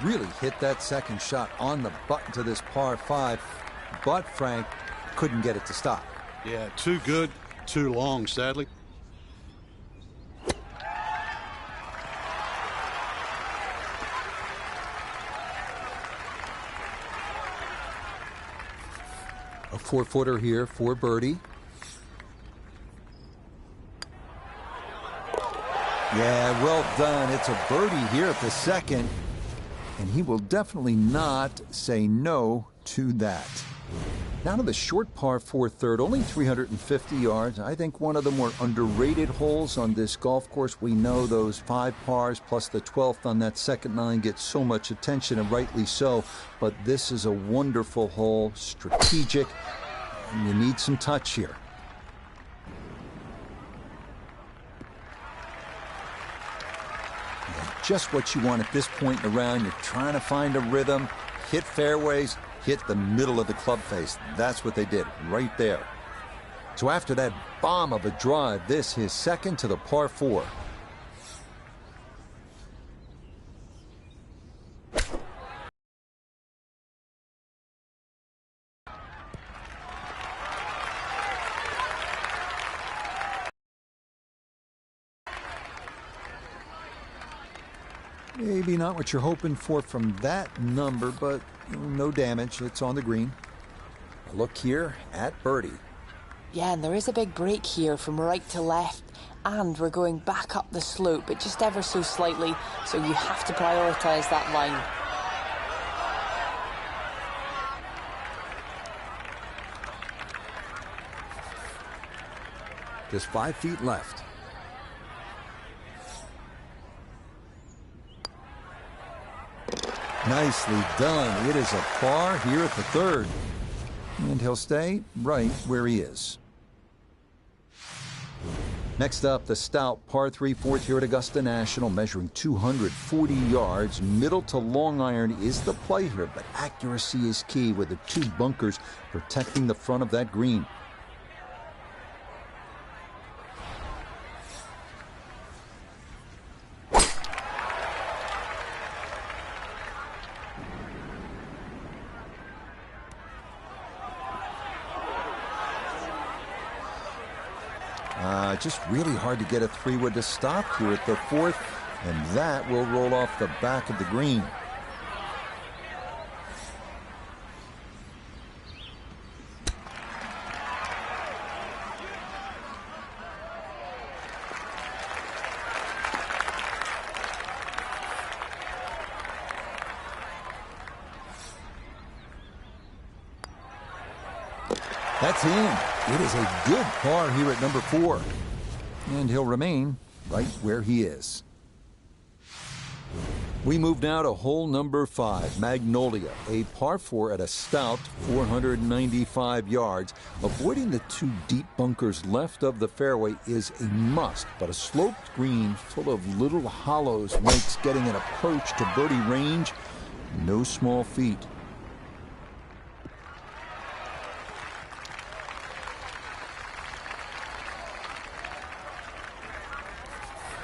Really hit that second shot on the button to this par 5, but Frank couldn't get it to stop. Yeah, too good, too long, sadly. A 4-footer here for birdie. Yeah, well done. It's a birdie here at the second. And he will definitely not say no to that. Now to the short par 4 third, only 350 yards. I think one of the more underrated holes on this golf course. We know those 5 pars plus the 12th on that second 9 get so much attention, and rightly so. But this is a wonderful hole, strategic, and you need some touch here. And just what you want at this point in the round. You're trying to find a rhythm, hit fairways, hit the middle of the club face. That's what they did right there. So after that bomb of a drive, this his second to the par 4. Maybe not what you're hoping for from that number, but no damage. It's on the green. A look here at birdie. Yeah, and there is a big break here from right to left, and we're going back up the slope, but just ever so slightly, so you have to prioritise that line. Just 5 feet left. Nicely done. It is a par here at the 3rd. And he'll stay right where he is. Next up, the stout par 3 4th here at Augusta National, measuring 240 yards. Middle to long iron is the play here, but accuracy is key with the 2 bunkers protecting the front of that green. Just really hard to get a 3-wood to stop here at the 4th, and that will roll off the back of the green. That's in. It is a good par here at number 4. And he'll remain right where he is. We move now to hole number 5, Magnolia, a par 4 at a stout 495 yards. Avoiding the 2 deep bunkers left of the fairway is a must, but a sloped green full of little hollows makes getting an approach to birdie range no small feat.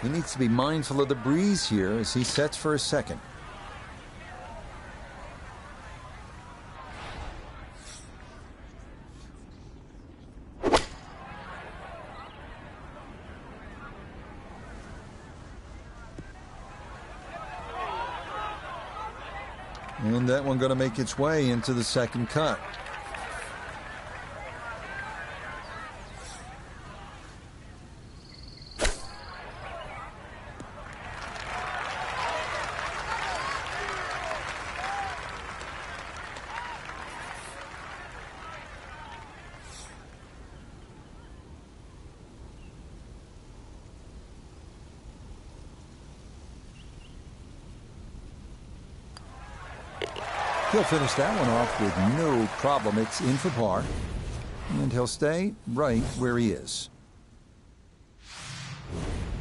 He needs to be mindful of the breeze here as he sets for a second. And that one going to make its way into the second cut. He'll finish that one off with no problem. It's in for par. And he'll stay right where he is.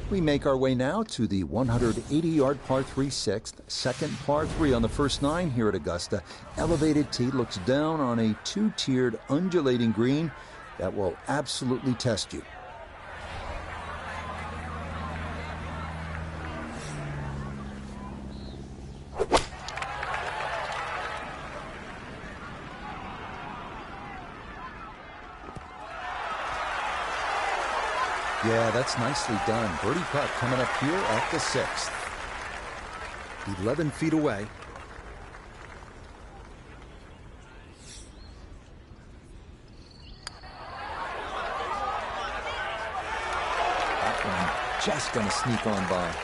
We make our way now to the 180-yard par 3 6th, second par 3 on the first 9 here at Augusta. Elevated tee looks down on a 2-tiered undulating green that will absolutely test you. Yeah, that's nicely done. Birdie putt coming up here at the 6th. 11 feet away. That one just going to sneak on by.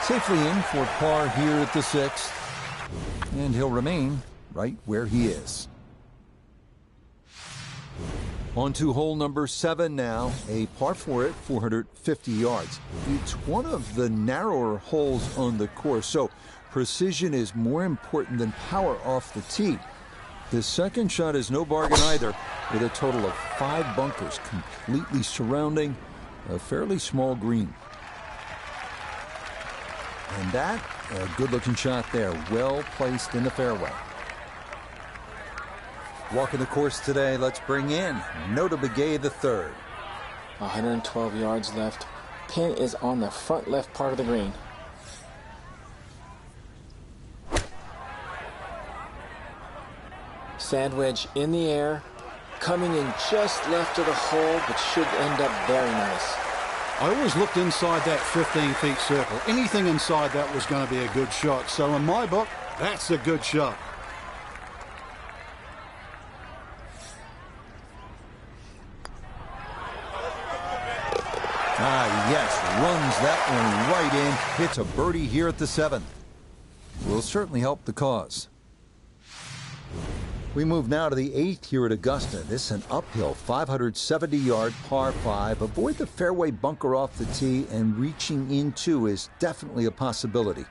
Safely in for par here at the 6th. And he'll remain right where he is. On to hole number 7 now, a par 4 at 450 yards. It's one of the narrower holes on the course, so precision is more important than power off the tee. The second shot is no bargain either, with a total of 5 bunkers completely surrounding a fairly small green. And that, a good-looking shot there, well placed in the fairway. Walking the course today, let's bring in Nota Begay the third. 112 yards left. Pin is on the front left part of the green. Sand wedge in the air, coming in just left of the hole, but should end up very nice. I always looked inside that 15-feet circle. Anything inside that was going to be a good shot. So in my book, that's a good shot. Yes, runs that one right in. Hits a birdie here at the 7th. Will certainly help the cause. We move now to the 8th here at Augusta. This is an uphill 570-yard par 5. Avoid the fairway bunker off the tee, and reaching into is definitely a possibility.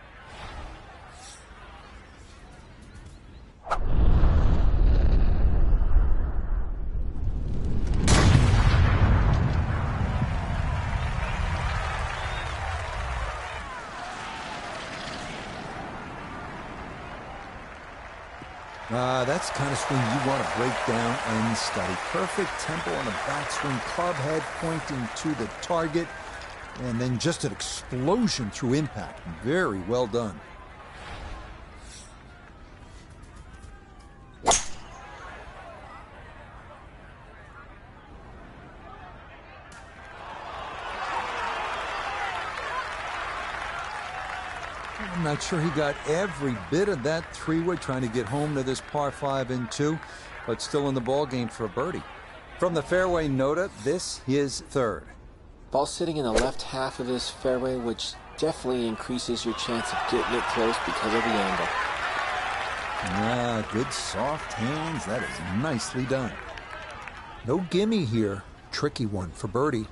That's the kind of swing you want to break down and study. Perfect tempo on the backswing, club head pointing to the target, and then just an explosion through impact. Very well done. I'm not sure he got every bit of that 3-wood trying to get home to this par 5 and 2, but still in the ball game for a birdie. From the fairway, Nota, this is third. Ball sitting in the left half of this fairway, which definitely increases your chance of getting it close because of the angle. Good soft hands. That is nicely done. No gimme here. Tricky one for birdie.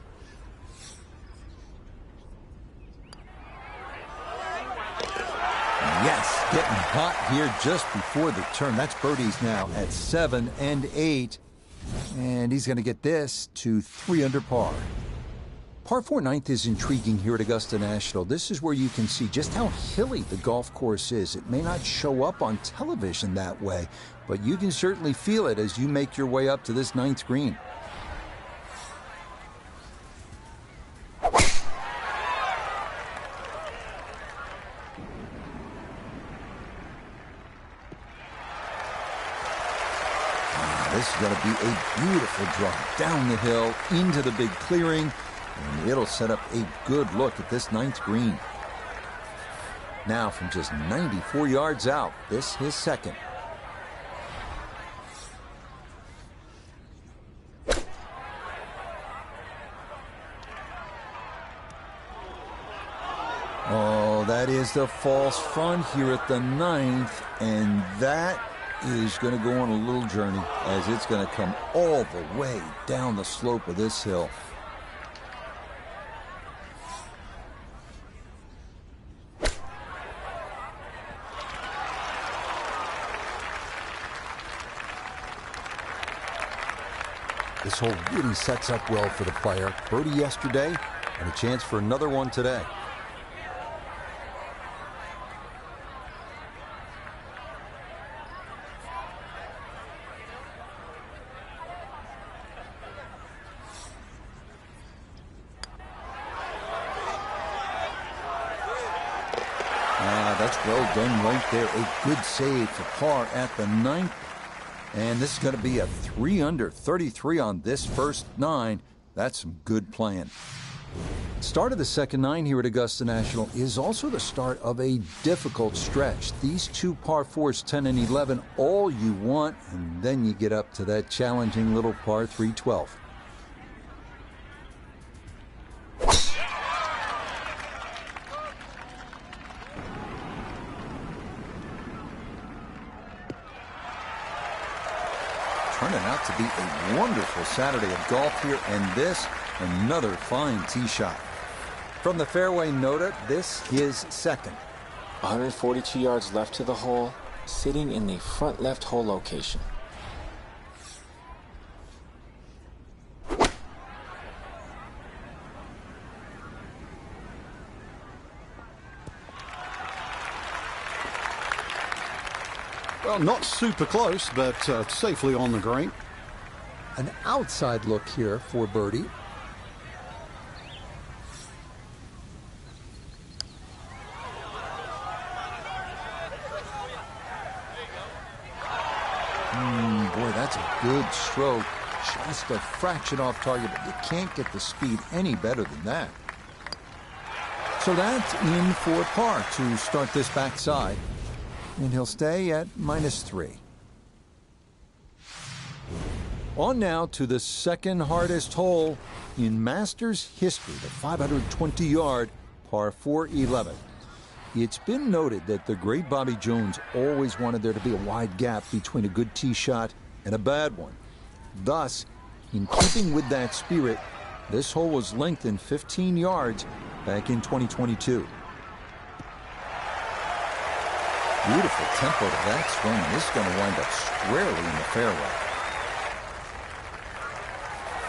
Yes, getting hot here just before the turn. That's birdies now at 7 and 8. And he's going to get this to 3 under par. Par 4 9th is intriguing here at Augusta National. This is where you can see just how hilly the golf course is. It may not show up on television that way, but you can certainly feel it as you make your way up to this 9th green. This is going to be a beautiful drop down the hill into the big clearing, and it'll set up a good look at this 9th green. Now from just 94 yards out, this his second. Oh, that is the false front here at the 9th, and that is going to go on a little journey as it's going to come all the way down the slope of this hill. This hole really sets up well for the player. Birdie yesterday and a chance for another one today. That's well done right there. A good save for par at the 9th. And this is going to be a 3 under 33 on this first 9. That's some good playing. Start of the second 9 here at Augusta National is also the start of a difficult stretch. These 2 par 4s, 10 and 11, all you want, and then you get up to that challenging little par 3, 12. Turning out to be a wonderful Saturday of golf here, and this, another fine tee shot. From the fairway nota, this is second. 142 yards left to the hole, sitting in the front left hole location. Well, not super close, but safely on the green. An outside look here for birdie. Boy, that's a good stroke. Just a fraction off target, but you can't get the speed any better than that. So that's in for par to start this backside. And he'll stay at -3. On now to the second hardest hole in Masters history, the 520-yard par 4 11. It's been noted that the great Bobby Jones always wanted there to be a wide gap between a good tee shot and a bad one. Thus, in keeping with that spirit, this hole was lengthened 15 yards back in 2022. Beautiful tempo to that swing, and this is going to wind up squarely in the fairway.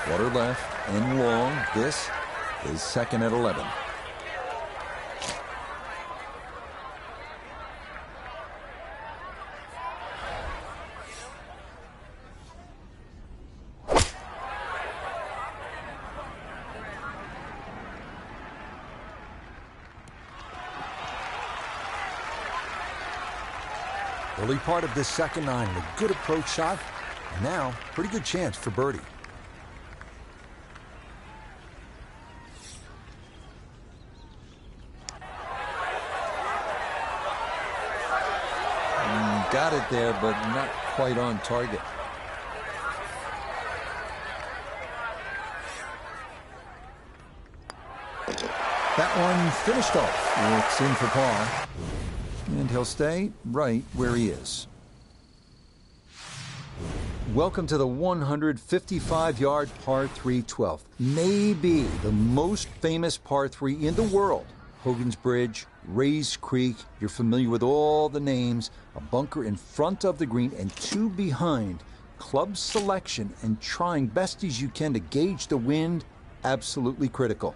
Water left and long. This is second at 11. Early part of this second nine, a good approach shot. And now, pretty good chance for birdie. Got it there, but not quite on target. That one finished off. It's in for par. And he'll stay right where he is. Welcome to the 155-yard par 3 12th. Maybe the most famous par 3 in the world. Hogan's Bridge, Rays Creek, you're familiar with all the names. A bunker in front of the green and two behind. Club selection and trying best as you can to gauge the wind, absolutely critical.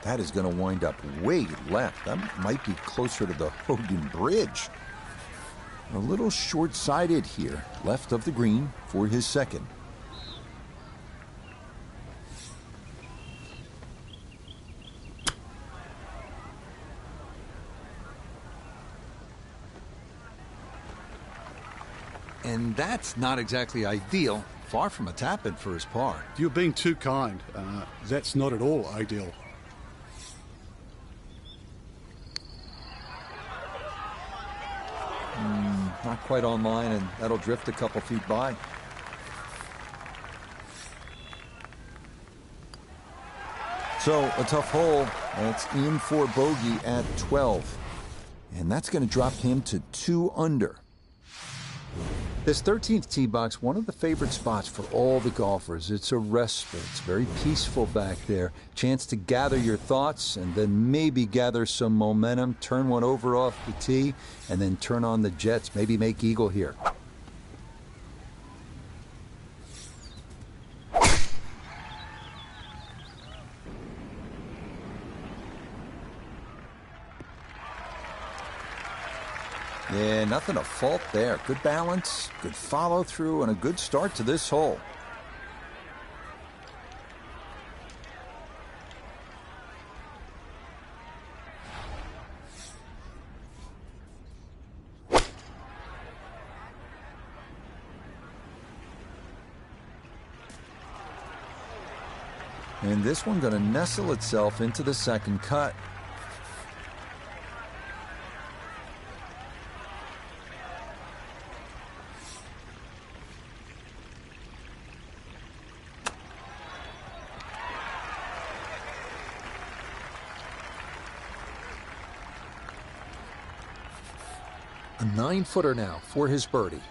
That is going to wind up way left. That might be closer to the Hogan Bridge. A little short-sighted here, left of the green for his second. And that's not exactly ideal. Far from a tap-in for his par. You're being too kind. That's not at all ideal. Not quite on line, and that'll drift a couple feet by. So, a tough hole. That's in for bogey at 12. And that's going to drop him to 2 under. This 13th tee box, one of the favorite spots for all the golfers. It's a respite. It's very peaceful back there. Chance to gather your thoughts and then maybe gather some momentum. Turn one over off the tee and then turn on the jets. Maybe make eagle here. Yeah, nothing to fault there. Good balance, good follow through, and a good start to this hole. And this one going to nestle itself into the second cut. A 9-footer now for his birdie.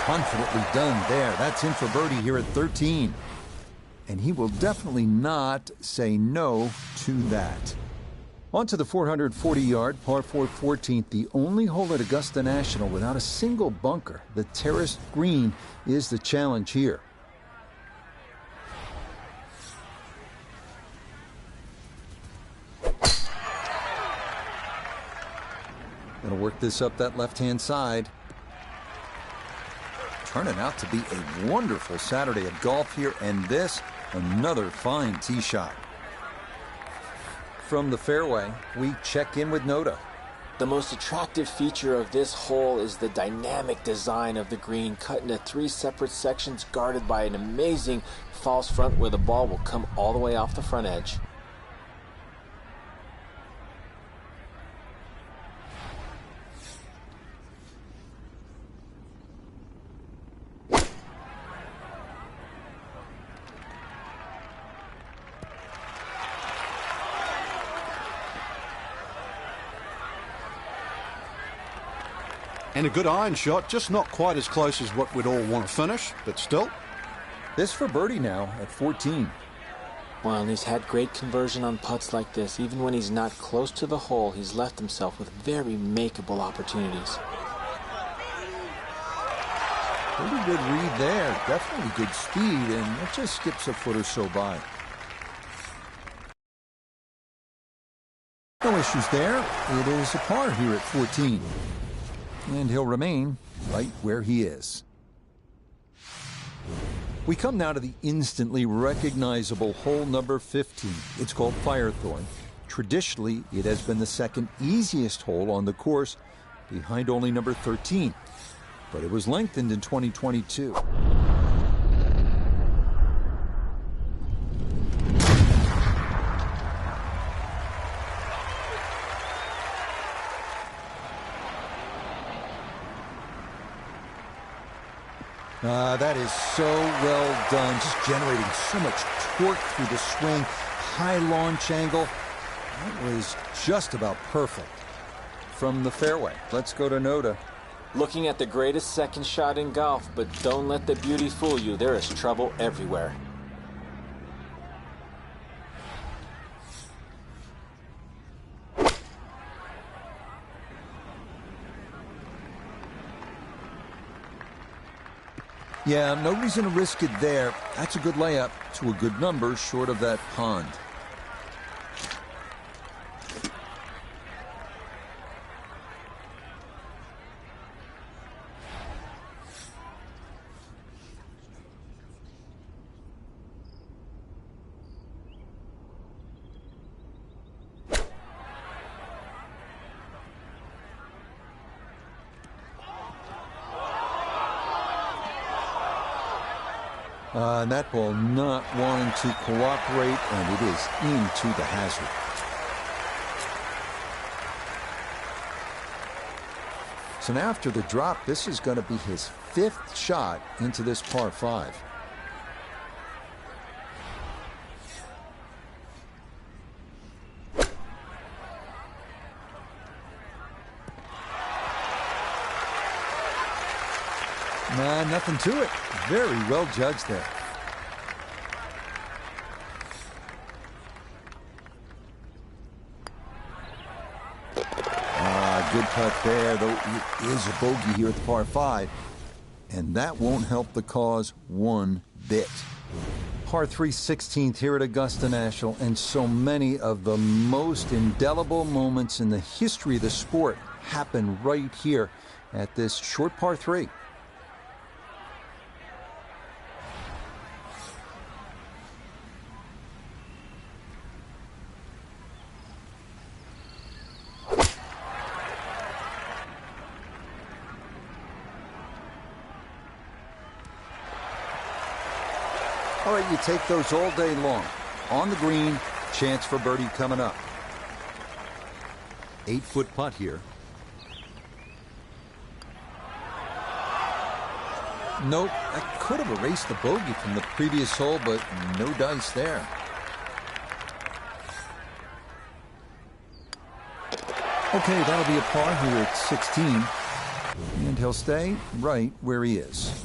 Confidently done there. That's in for birdie here at 13. And he will definitely not say no to that. On to the 440-yard par 4 14th, the only hole at Augusta National without a single bunker. The terraced green is the challenge here. Gonna work this up that left-hand side. Turning out to be a wonderful Saturday of golf here, and this, another fine tee shot. From the fairway, we check in with Noda. The most attractive feature of this hole is the dynamic design of the green, cut into 3 separate sections, guarded by an amazing false front where the ball will come all the way off the front edge. And a good iron shot, just not quite as close as what we'd all want to finish, but still. This for birdie now at 14. Well, and he's had great conversion on putts like this. Even when he's not close to the hole, he's left himself with very makeable opportunities. Pretty good read there. Definitely good speed, and it just skips a foot or so by. No issues there. It is a par here at 14. And he'll remain right where he is. We come now to the instantly recognizable hole number 15. It's called Firethorn. Traditionally, it has been the second easiest hole on the course, behind only number 13. But it was lengthened in 2022. That is so well done, just generating so much torque through the swing, high launch angle. That was just about perfect. From the fairway, let's go to Noda. Looking at the greatest second shot in golf, but don't let the beauty fool you. There is trouble everywhere. Yeah, no reason to risk it there. That's a good layup to a good number short of that pond. And that ball not wanting to cooperate, and it is into the hazard. So now after the drop, this is going to be his 5th shot into this par 5. Nothing to it. Very well judged there. Good putt there, though it is a bogey here at the par 5. And that won't help the cause one bit. Par 3 16th here at Augusta National, and so many of the most indelible moments in the history of the sport happen right here at this short par 3. All right, you take those all day long. On the green, chance for birdie coming up. 8-foot putt here. Nope, I could have erased the bogey from the previous hole, but no dice there. Okay, that'll be a par here at 16. And he'll stay right where he is.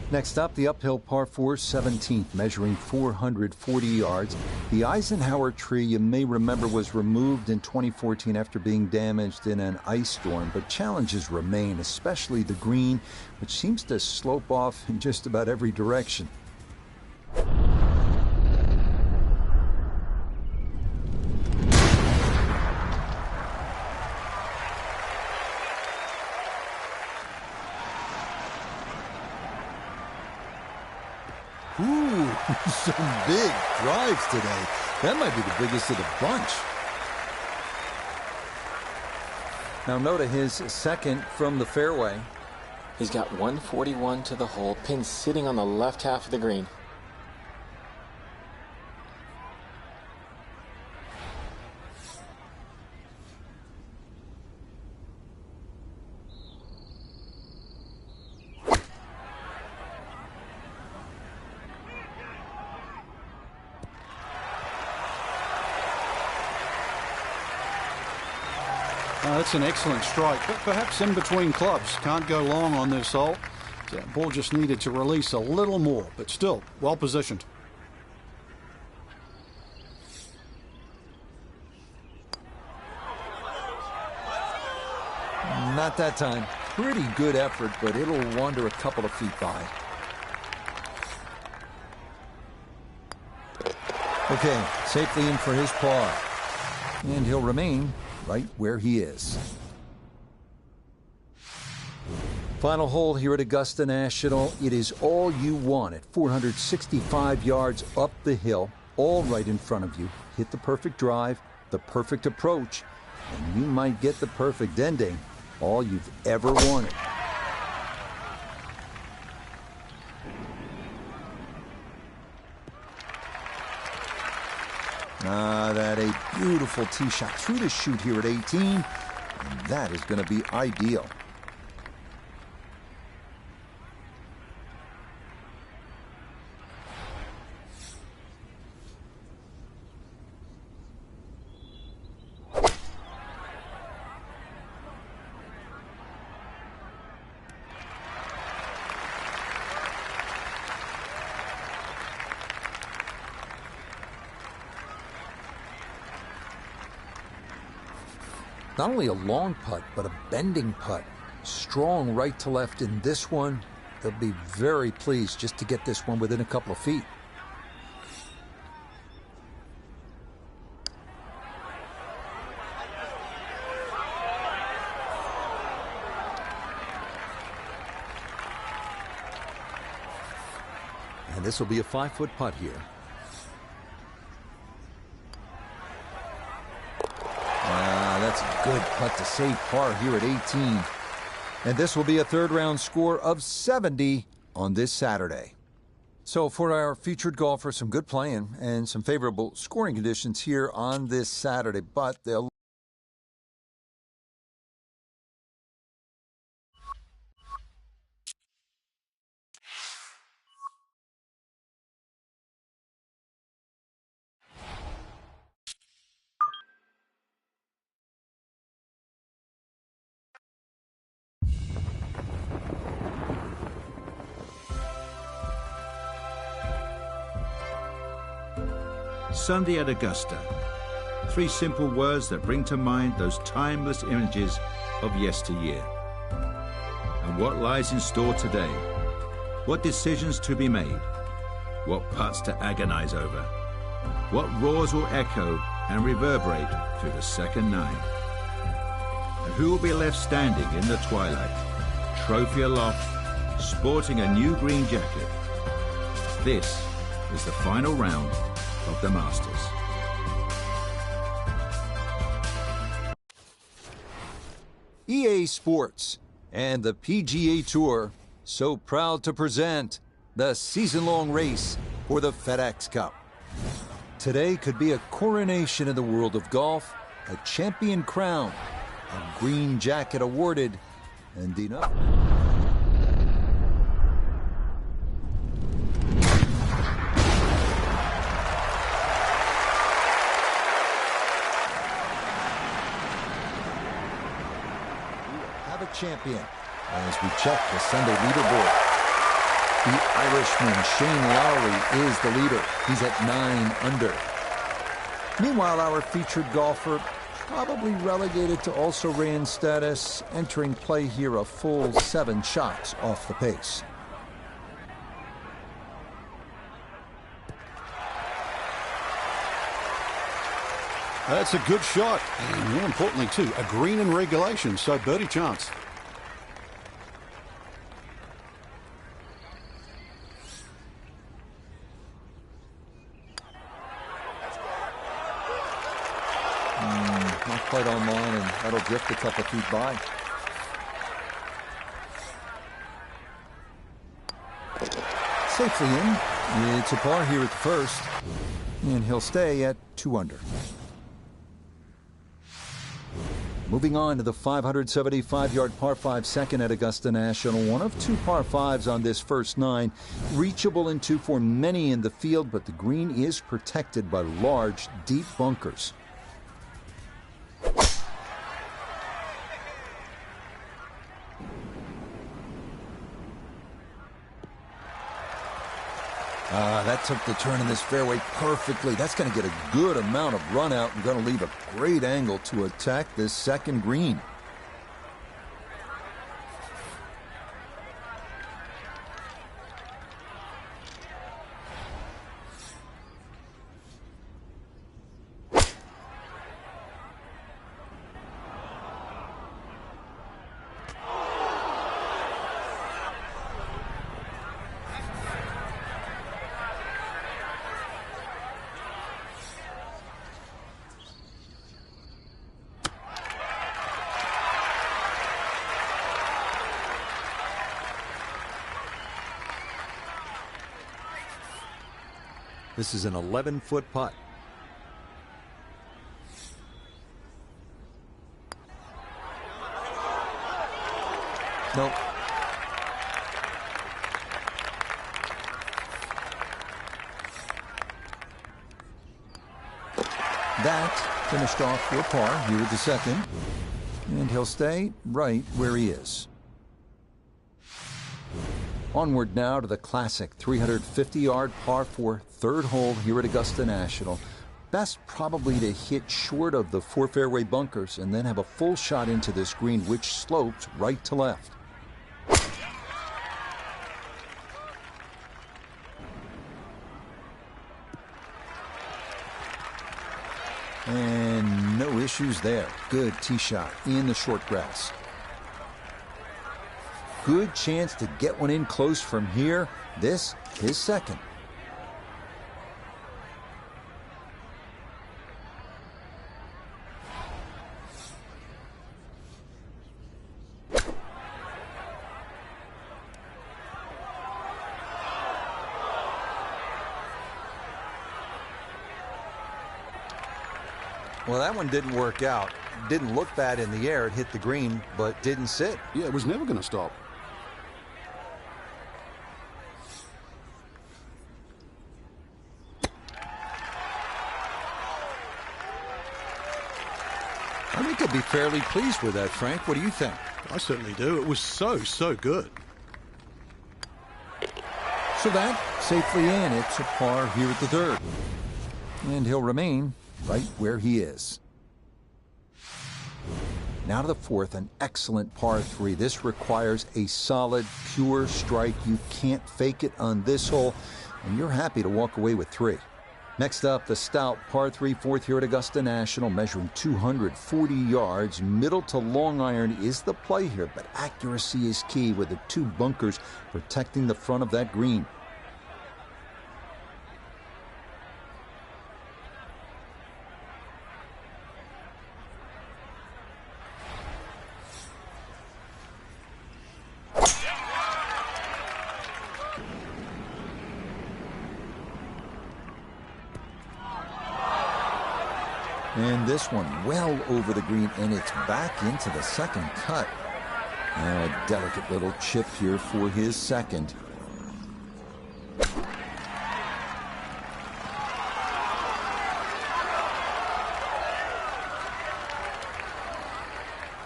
Next up, the uphill par 4 17th, measuring 440 yards. The Eisenhower tree, you may remember, was removed in 2014 after being damaged in an ice storm, but challenges remain, especially the green, which seems to slope off in just about every direction. Ooh, some big drives today. That might be the biggest of the bunch. Now Noda, his second from the fairway. He's got 141 to the hole, pin sitting on the left half of the green. That's an excellent strike, but perhaps in between clubs. Can't go long on this hole. That ball just needed to release a little more, but still well positioned. Not that time. Pretty good effort, but it'll wander a couple of feet by. Okay, safely in for his par. And he'll remain right where he is. Final hole here at Augusta National. It is all you want at 465 yards up the hill, all right in front of you. Hit the perfect drive, the perfect approach, and you might get the perfect ending. All you've ever wanted. That a beautiful tee shot through the chute here at 18. And that is going to be ideal. Not only a long putt, but a bending putt. Strong right to left in this one. They'll be very pleased just to get this one within a couple of feet. And this will be a 5-foot putt here. That's a good putt to save par here at 18. And this will be a third-round score of 70 on this Saturday. So for our featured golfer, some good playing and some favorable scoring conditions here on this Saturday, but they'll Sunday at Augusta. 3 simple words that bring to mind those timeless images of yesteryear. And what lies in store today? What decisions to be made? What putts to agonize over? What roars will echo and reverberate through the second 9? And who will be left standing in the twilight, trophy aloft, sporting a new green jacket? This is the final round of the Masters. EA Sports and the PGA Tour so proud to present the season-long race for the FedEx Cup. Today could be a coronation in the world of golf, a champion crown, a green jacket awarded, And Dina. Have a champion as we check the Sunday leaderboard. The Irishman Shane Lowry is the leader. He's at 9 under. Meanwhile, our featured golfer, probably relegated to also-ran status, entering play here a full 7 shots off the pace. That's a good shot, and more importantly too, a green in regulation, so birdie chance. Not quite on line, and that'll drift a couple feet by. Safely in. It's a par here at the first, and he'll stay at 2 under. Moving on to the 575-yard par 5 second at Augusta National. One of 2 par 5s on this first 9. Reachable in 2 for many in the field, but the green is protected by large, deep bunkers. That took the turn in this fairway perfectly. That's going to get a good amount of run out and going to leave a great angle to attack this second green. This is an 11-foot putt. Nope. That finished off for a par here at the second. And he'll stay right where he is. Onward now to the classic 350-yard par 4 third hole here at Augusta National. Best probably to hit short of the 4 fairway bunkers and then have a full shot into this green, which slopes right to left. And no issues there. Good tee shot in the short grass. Good chance to get one in close from here. This, his second. Well, that one didn't work out. Didn't look bad in the air. It hit the green, but didn't sit. Yeah, it was never going to stop. I think he'll be fairly pleased with that, Frank. What do you think? I certainly do. It was so good. So that, safely in, it's a par here at the third. And he'll remain right where he is. Now to the fourth, an excellent par 3. This requires a solid, pure strike. You can't fake it on this hole, and you're happy to walk away with 3. Next up, the stout par 3 fourth here at Augusta National, measuring 240 yards. Middle to long iron is the play here, but accuracy is key with the 2 bunkers protecting the front of that green. And this one well over the green, and it's back into the second cut. A delicate little chip here for his second.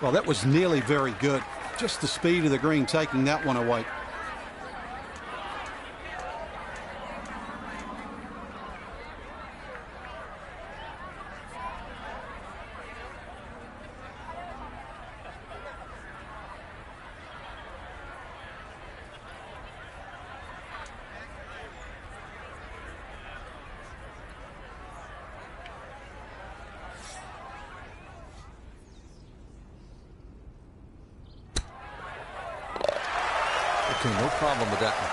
Well, that was nearly very good. Just the speed of the green taking that one away. Okay, no problem with that one.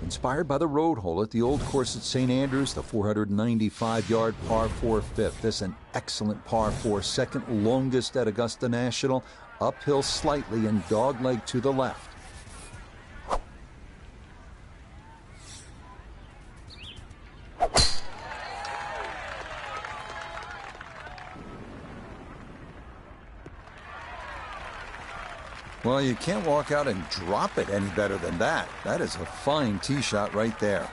Inspired by the road hole at the old course at St. Andrews, the 495-yard par 4 fifth. This an excellent par 4, second longest at Augusta National. Uphill slightly and dogleg to the left. Well, you can't walk out and drop it any better than that. That is a fine tee shot right there.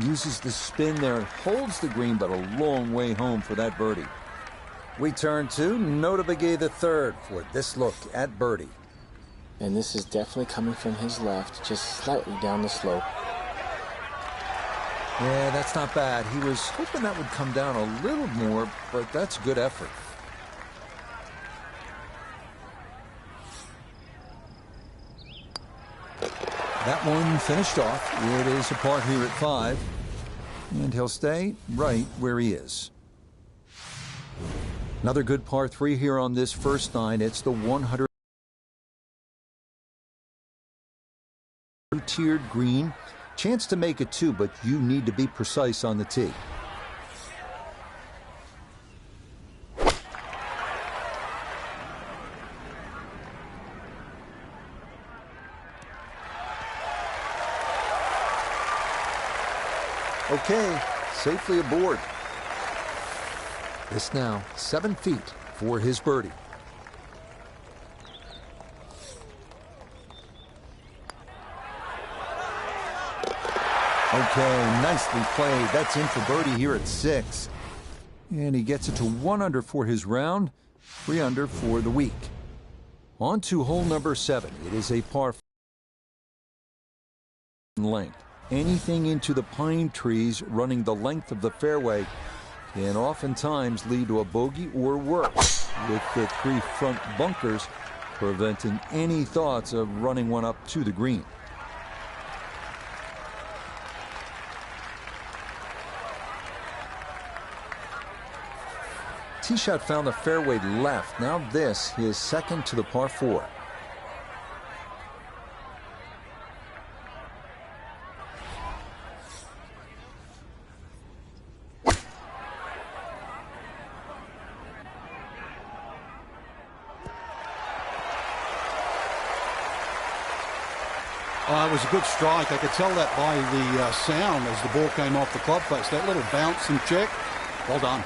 Uses the spin there, holds the green, but a long way home for that birdie. We turn to Nota Begay the third for this look at birdie. And this is definitely coming from his left, just slightly down the slope. Yeah, that's not bad. He was hoping that would come down a little more, but that's good effort. That one finished off. It is a par here at 5. And he'll stay right where he is. Another good par 3 here on this first 9. It's the 100 tiered green. Chance to make it 2, but you need to be precise on the tee. Okay, safely aboard. This now 7 feet for his birdie. Okay, nicely played. That's in for birdie here at 6. And he gets it to 1 under for his round, 3 under for the week. On to hole number 7. It is a par 4 length. Anything into the pine trees running the length of the fairway can oftentimes lead to a bogey or worse, with the 3 front bunkers preventing any thoughts of running one up to the green. Tee shot found the fairway left. Now this, his second to the par 4. It was a good strike. I could tell that by the sound as the ball came off the club face. That little bounce and check. Well done.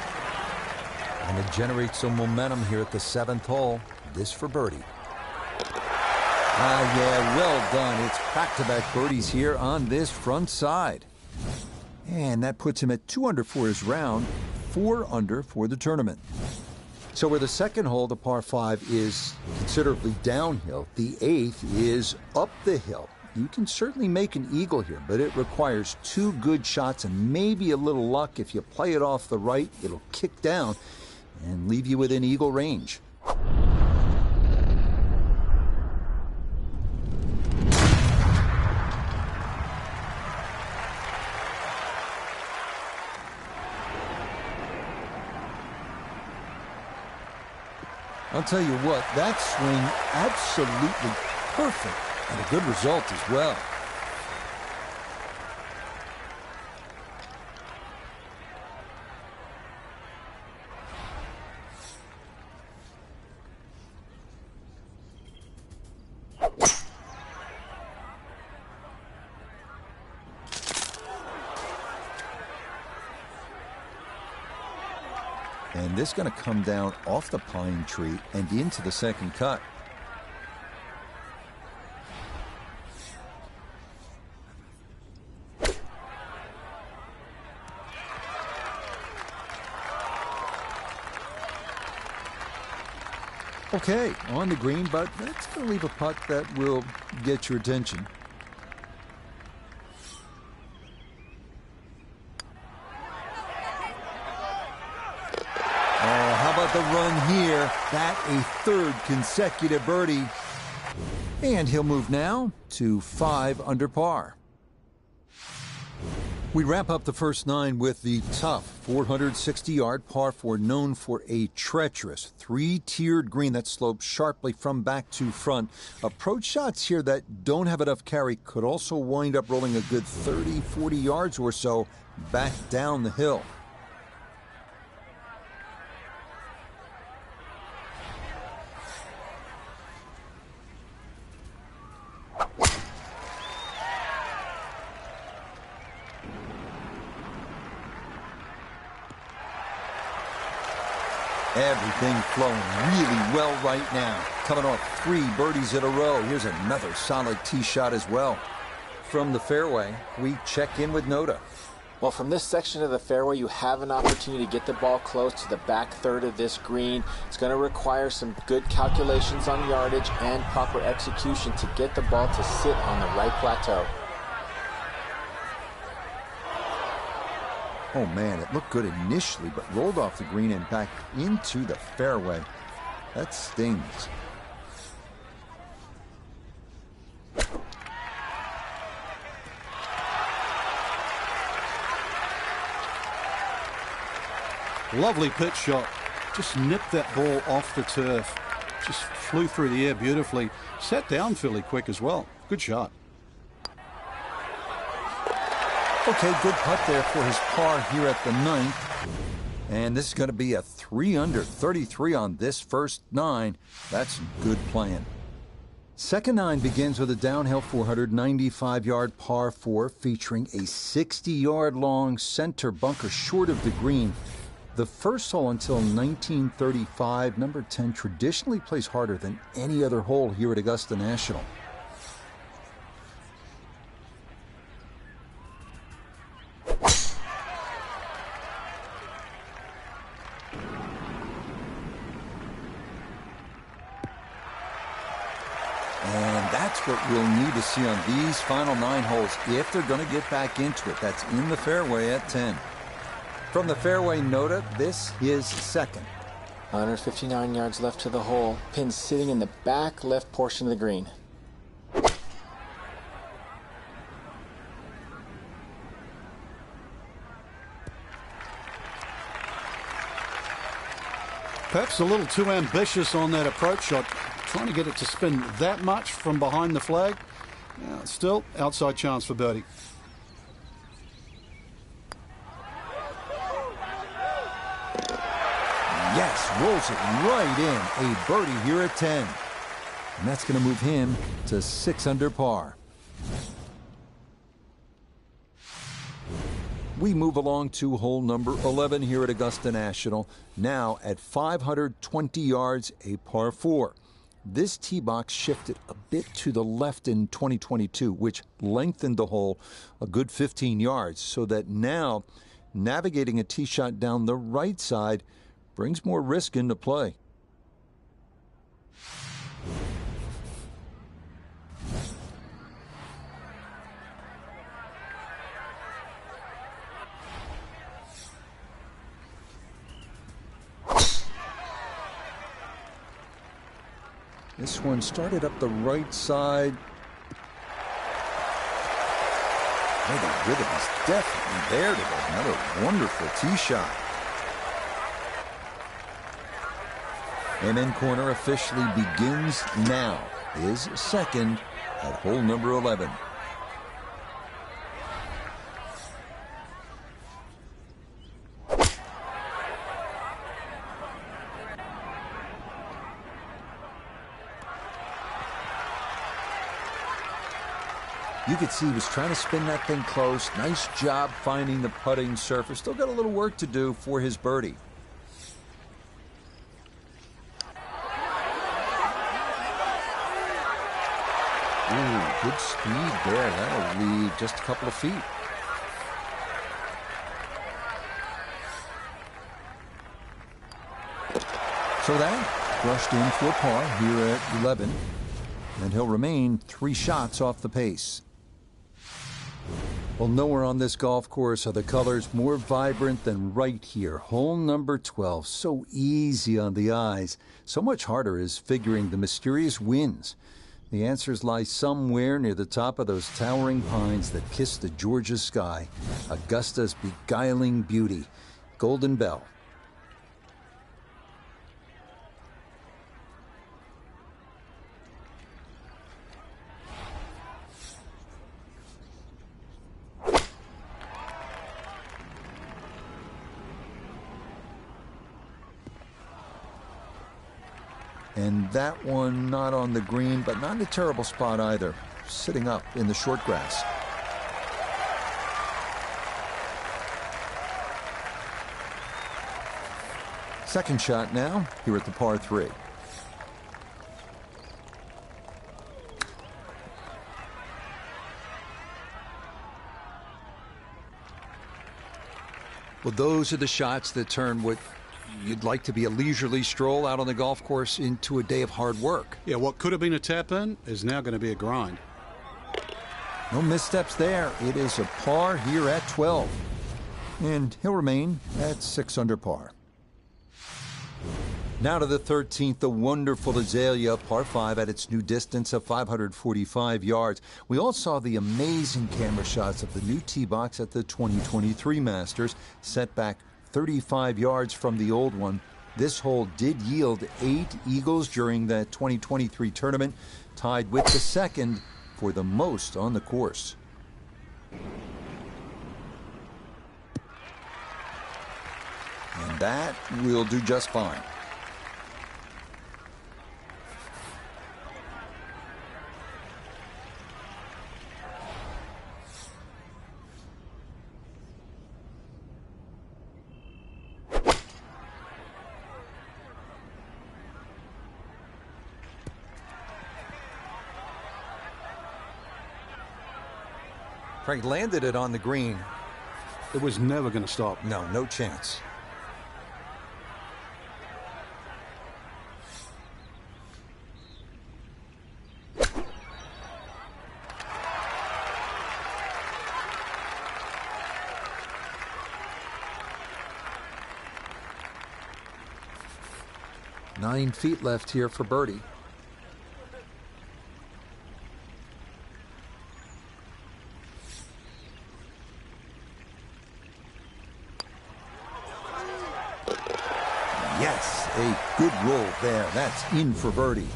And it generates some momentum here at the 7th hole. This for birdie. Yeah, well done. It's back-to-back birdies here on this front side. And that puts him at 2 under for his round, 4 under for the tournament. So where the 2nd hole, the par 5, is considerably downhill, the 8th is up the hill. You can certainly make an eagle here, but it requires 2 good shots and maybe a little luck. If you play it off the right, it'll kick down and leave you within eagle range. I'll tell you what, that swing absolutely perfect And a good result as well. And this is going to come down off the pine tree and into the second cut. Okay, on the green, but that's going to leave a putt that will get your attention. The run here, that a third consecutive birdie. And he'll move now to 5 under par. We wrap up the first 9 with the tough 460-yard par 4, known for a treacherous 3-tiered green that slopes sharply from back to front. Approach shots here that don't have enough carry could also wind up rolling a good 30, 40 yards or so back down the hill. Everything flowing really well right now. Coming off 3 birdies in a row. Here's another solid tee shot as well. From the fairway, we check in with Noda. Well, from this section of the fairway, you have an opportunity to get the ball close to the back third of this green. It's going to require some good calculations on yardage and proper execution to get the ball to sit on the right plateau. Oh man, it looked good initially, but rolled off the green and back into the fairway. That stings. Lovely pitch shot. Just nipped that ball off the turf. Just flew through the air beautifully. Sat down fairly quick as well. Good shot. Okay, good putt there for his par here at the 9th. And this is going to be a 3 under 33 on this first 9. That's good playing. Second 9 begins with a downhill 495-yard par 4 featuring a 60-yard long center bunker short of the green. The first hole until 1935, number 10 traditionally plays harder than any other hole here at Augusta National. And that's what we'll need to see on these final 9 holes if they're going to get back into it. That's in the fairway at 10. From the fairway, Noda, this is second. 159 yards left to the hole. Pin sitting in the back left portion of the green. Perhaps a little too ambitious on that approach shot. Trying to get it to spin that much from behind the flag. Still, outside chance for birdie. Yes, rolls it right in. A birdie here at 10. And that's going to move him to 6 under par. We move along to hole number 11 here at Augusta National. Now at 520 yards, a par 4. This tee box shifted a bit to the left in 2022, which lengthened the hole a good 15 yards, so that now navigating a tee shot down the right side brings more risk into play. This one started up the right side. Oh, the rhythm is definitely there today. Another wonderful tee shot. Amen corner officially begins now. His second at hole number 11. You could see he was trying to spin that thing close. Nice job finding the putting surface. Still got a little work to do for his birdie. Ooh, good speed there. That'll leave just a couple of feet. So that brushed in for par here at 11. And he'll remain 3 shots off the pace. Well, nowhere on this golf course are the colors more vibrant than right here. Hole number 12. So easy on the eyes. So much harder is figuring the mysterious winds. The answers lie somewhere near the top of those towering pines that kiss the Georgia sky. Augusta's beguiling beauty. Golden Bell. And that one not on the green, but not in a terrible spot either. Sitting up in the short grass. Second shot now, here at the par 3. Well, those are the shots that turn what you'd like to be a leisurely stroll out on the golf course into a day of hard work. Yeah, what could have been a tap-in is now going to be a grind. No missteps there. It is a par here at 12. And he'll remain at 6 under par. Now to the 13th, the wonderful Azalea, par 5 at its new distance of 545 yards. We all saw the amazing camera shots of the new tee box at the 2023 Masters, set back 35 yards from the old one. This hole did yield 8 eagles during that 2023 tournament, tied with the second for the most on the course. And that will do just fine. Frank landed it on the green. It was never going to stop. No, no chance. Nine feet left here for birdie. Yes, a good roll there. That's in for birdie.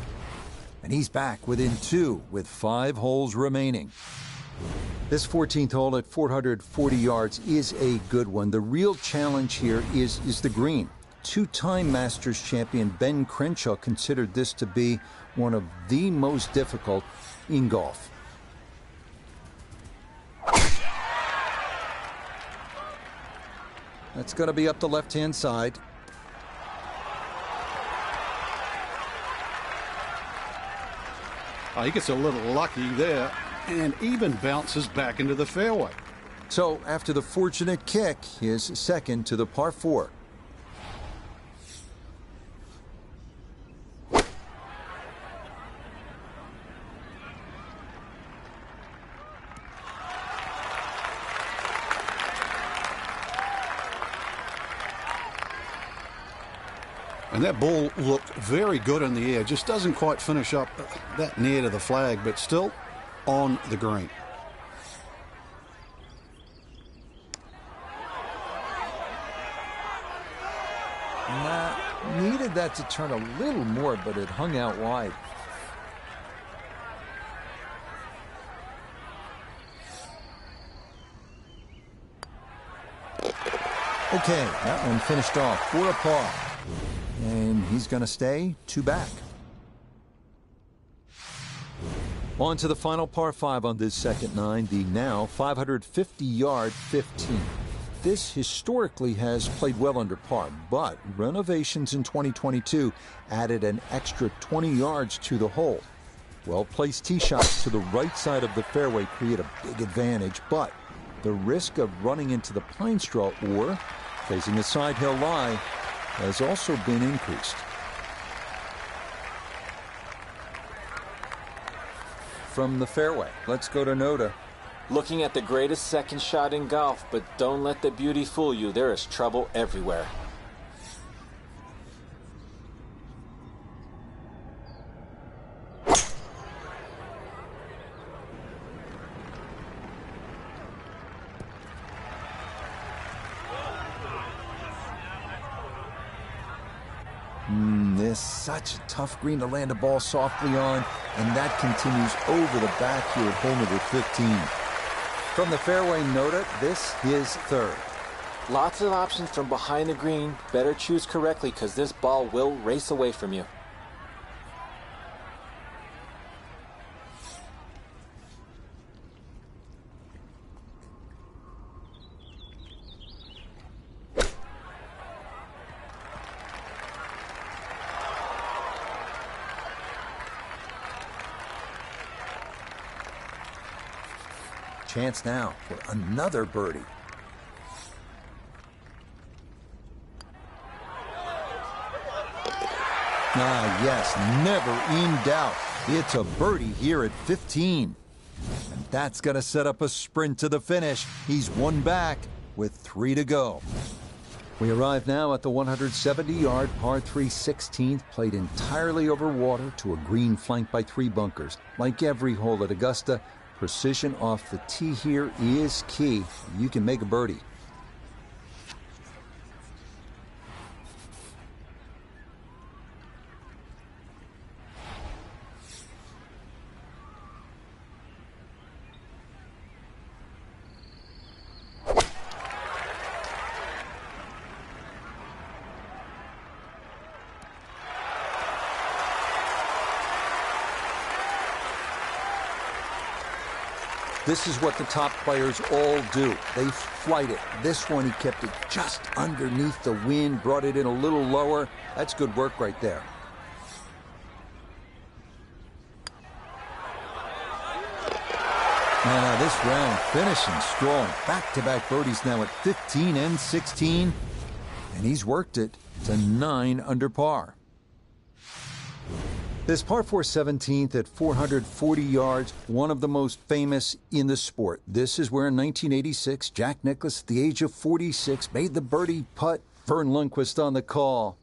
And he's back within 2 with 5 holes remaining. This 14th hole at 440 yards is a good one. The real challenge here is the green. 2-time Masters champion Ben Crenshaw considered this to be one of the most difficult in golf. That's going to be up the left-hand side. He gets a little lucky there and even bounces back into the fairway. So after the fortunate kick, his second to the par 4. And that ball looked very good in the air. Just doesn't quite finish up that near to the flag, but still on the green. Needed that to turn a little more, but it hung out wide. Okay, that one finished off for a par. And he's going to stay 2 back. On to the final par 5 on this second 9, the now 550-yard 15. This historically has played well under par, but renovations in 2022 added an extra 20 yards to the hole. Well-placed tee shots to the right side of the fairway create a big advantage, but the risk of running into the pine straw or facing a side hill lie has also been increased. From the fairway, let's go to Noda. Looking at the greatest second shot in golf, but don't let the beauty fool you. There is trouble everywhere. This is such a tough green to land a ball softly on, and that continues over the back here at hole number 15. From the fairway, Noda, this is third. Lots of options from behind the green. Better choose correctly because this ball will race away from you. Chance now for another birdie. Ah, yes, never in doubt. It's a birdie here at 15. And that's going to set up a sprint to the finish. He's 1 back with 3 to go. We arrive now at the 170-yard par 3 16th, played entirely over water to a green flanked by 3 bunkers. Like every hole at Augusta, precision off the tee here is key. You can make a birdie. This is what the top players all do. They flight it. This one, he kept it just underneath the wind, brought it in a little lower. That's good work right there. Now this round finishing strong. Back-to-back birdies now at 15 and 16. And he's worked it to 9 under par. This par 4 17th at 440 yards, one of the most famous in the sport. This is where in 1986, Jack Nicklaus, at the age of 46, made the birdie putt. Vern Lundquist on the call.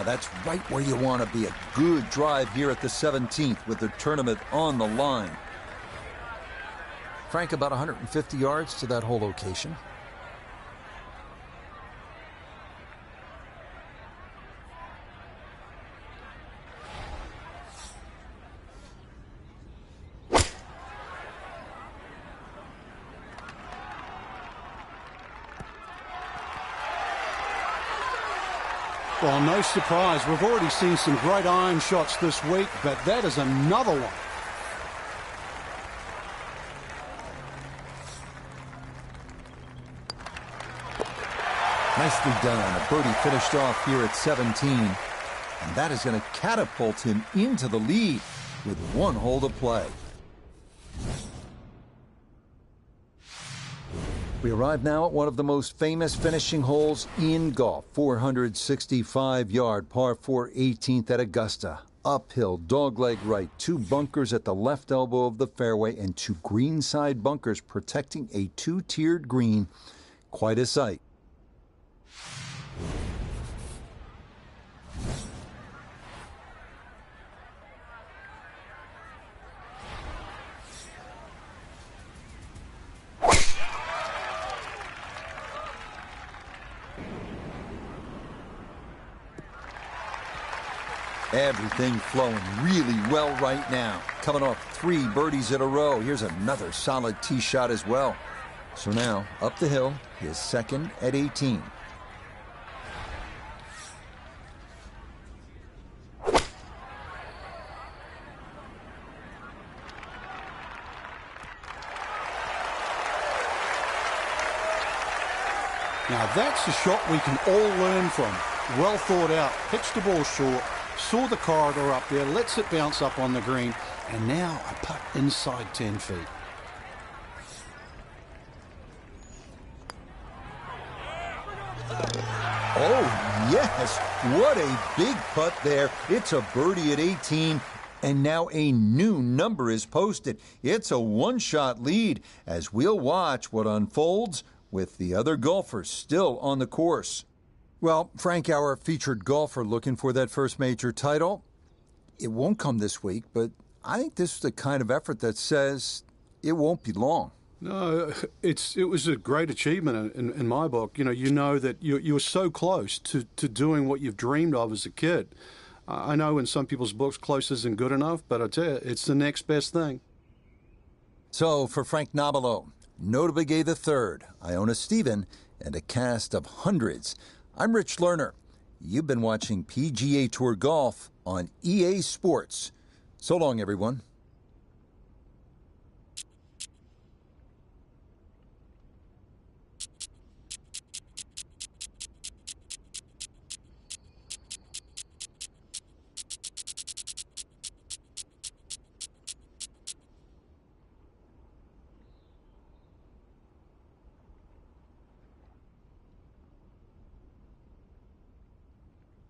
That's right where you want to be. A good drive here at the 17th with the tournament on the line. Frank, about 150 yards to that whole location. Well, no surprise. We've already seen some great iron shots this week, but that is another one. Nicely done. A birdie finished off here at 17. And that is going to catapult him into the lead with 1 hole to play. We arrive now at one of the most famous finishing holes in golf. 465-yard par 4 18th at Augusta. Uphill, dogleg right, 2 bunkers at the left elbow of the fairway and 2 greenside bunkers protecting a 2-tiered green. Quite a sight. Everything flowing really well right now. Coming off 3 birdies in a row. Here's another solid tee shot as well. So now, up the hill, his second at 18. Now that's a shot we can all learn from. Well thought out, pitched the ball short, saw the corridor up there, lets it bounce up on the green, and now a putt inside 10 feet. Oh, yes. What a big putt there. It's a birdie at 18, and now a new number is posted. It's a one-shot lead as we'll watch what unfolds with the other golfers still on the course. Well, Frank, our featured golfer looking for that first major title, it won't come this week, but I think this is the kind of effort that says it won't be long. No, it was a great achievement in my book. You know that you were so close to doing what you've dreamed of as a kid. I know in some people's books close isn't good enough, but I tell you, it's the next best thing. So for Frank Nobilo, Notable Gay III, Iona Stephen, and a cast of hundreds, I'm Rich Lerner. You've been watching PGA Tour Golf on EA Sports. So long, everyone.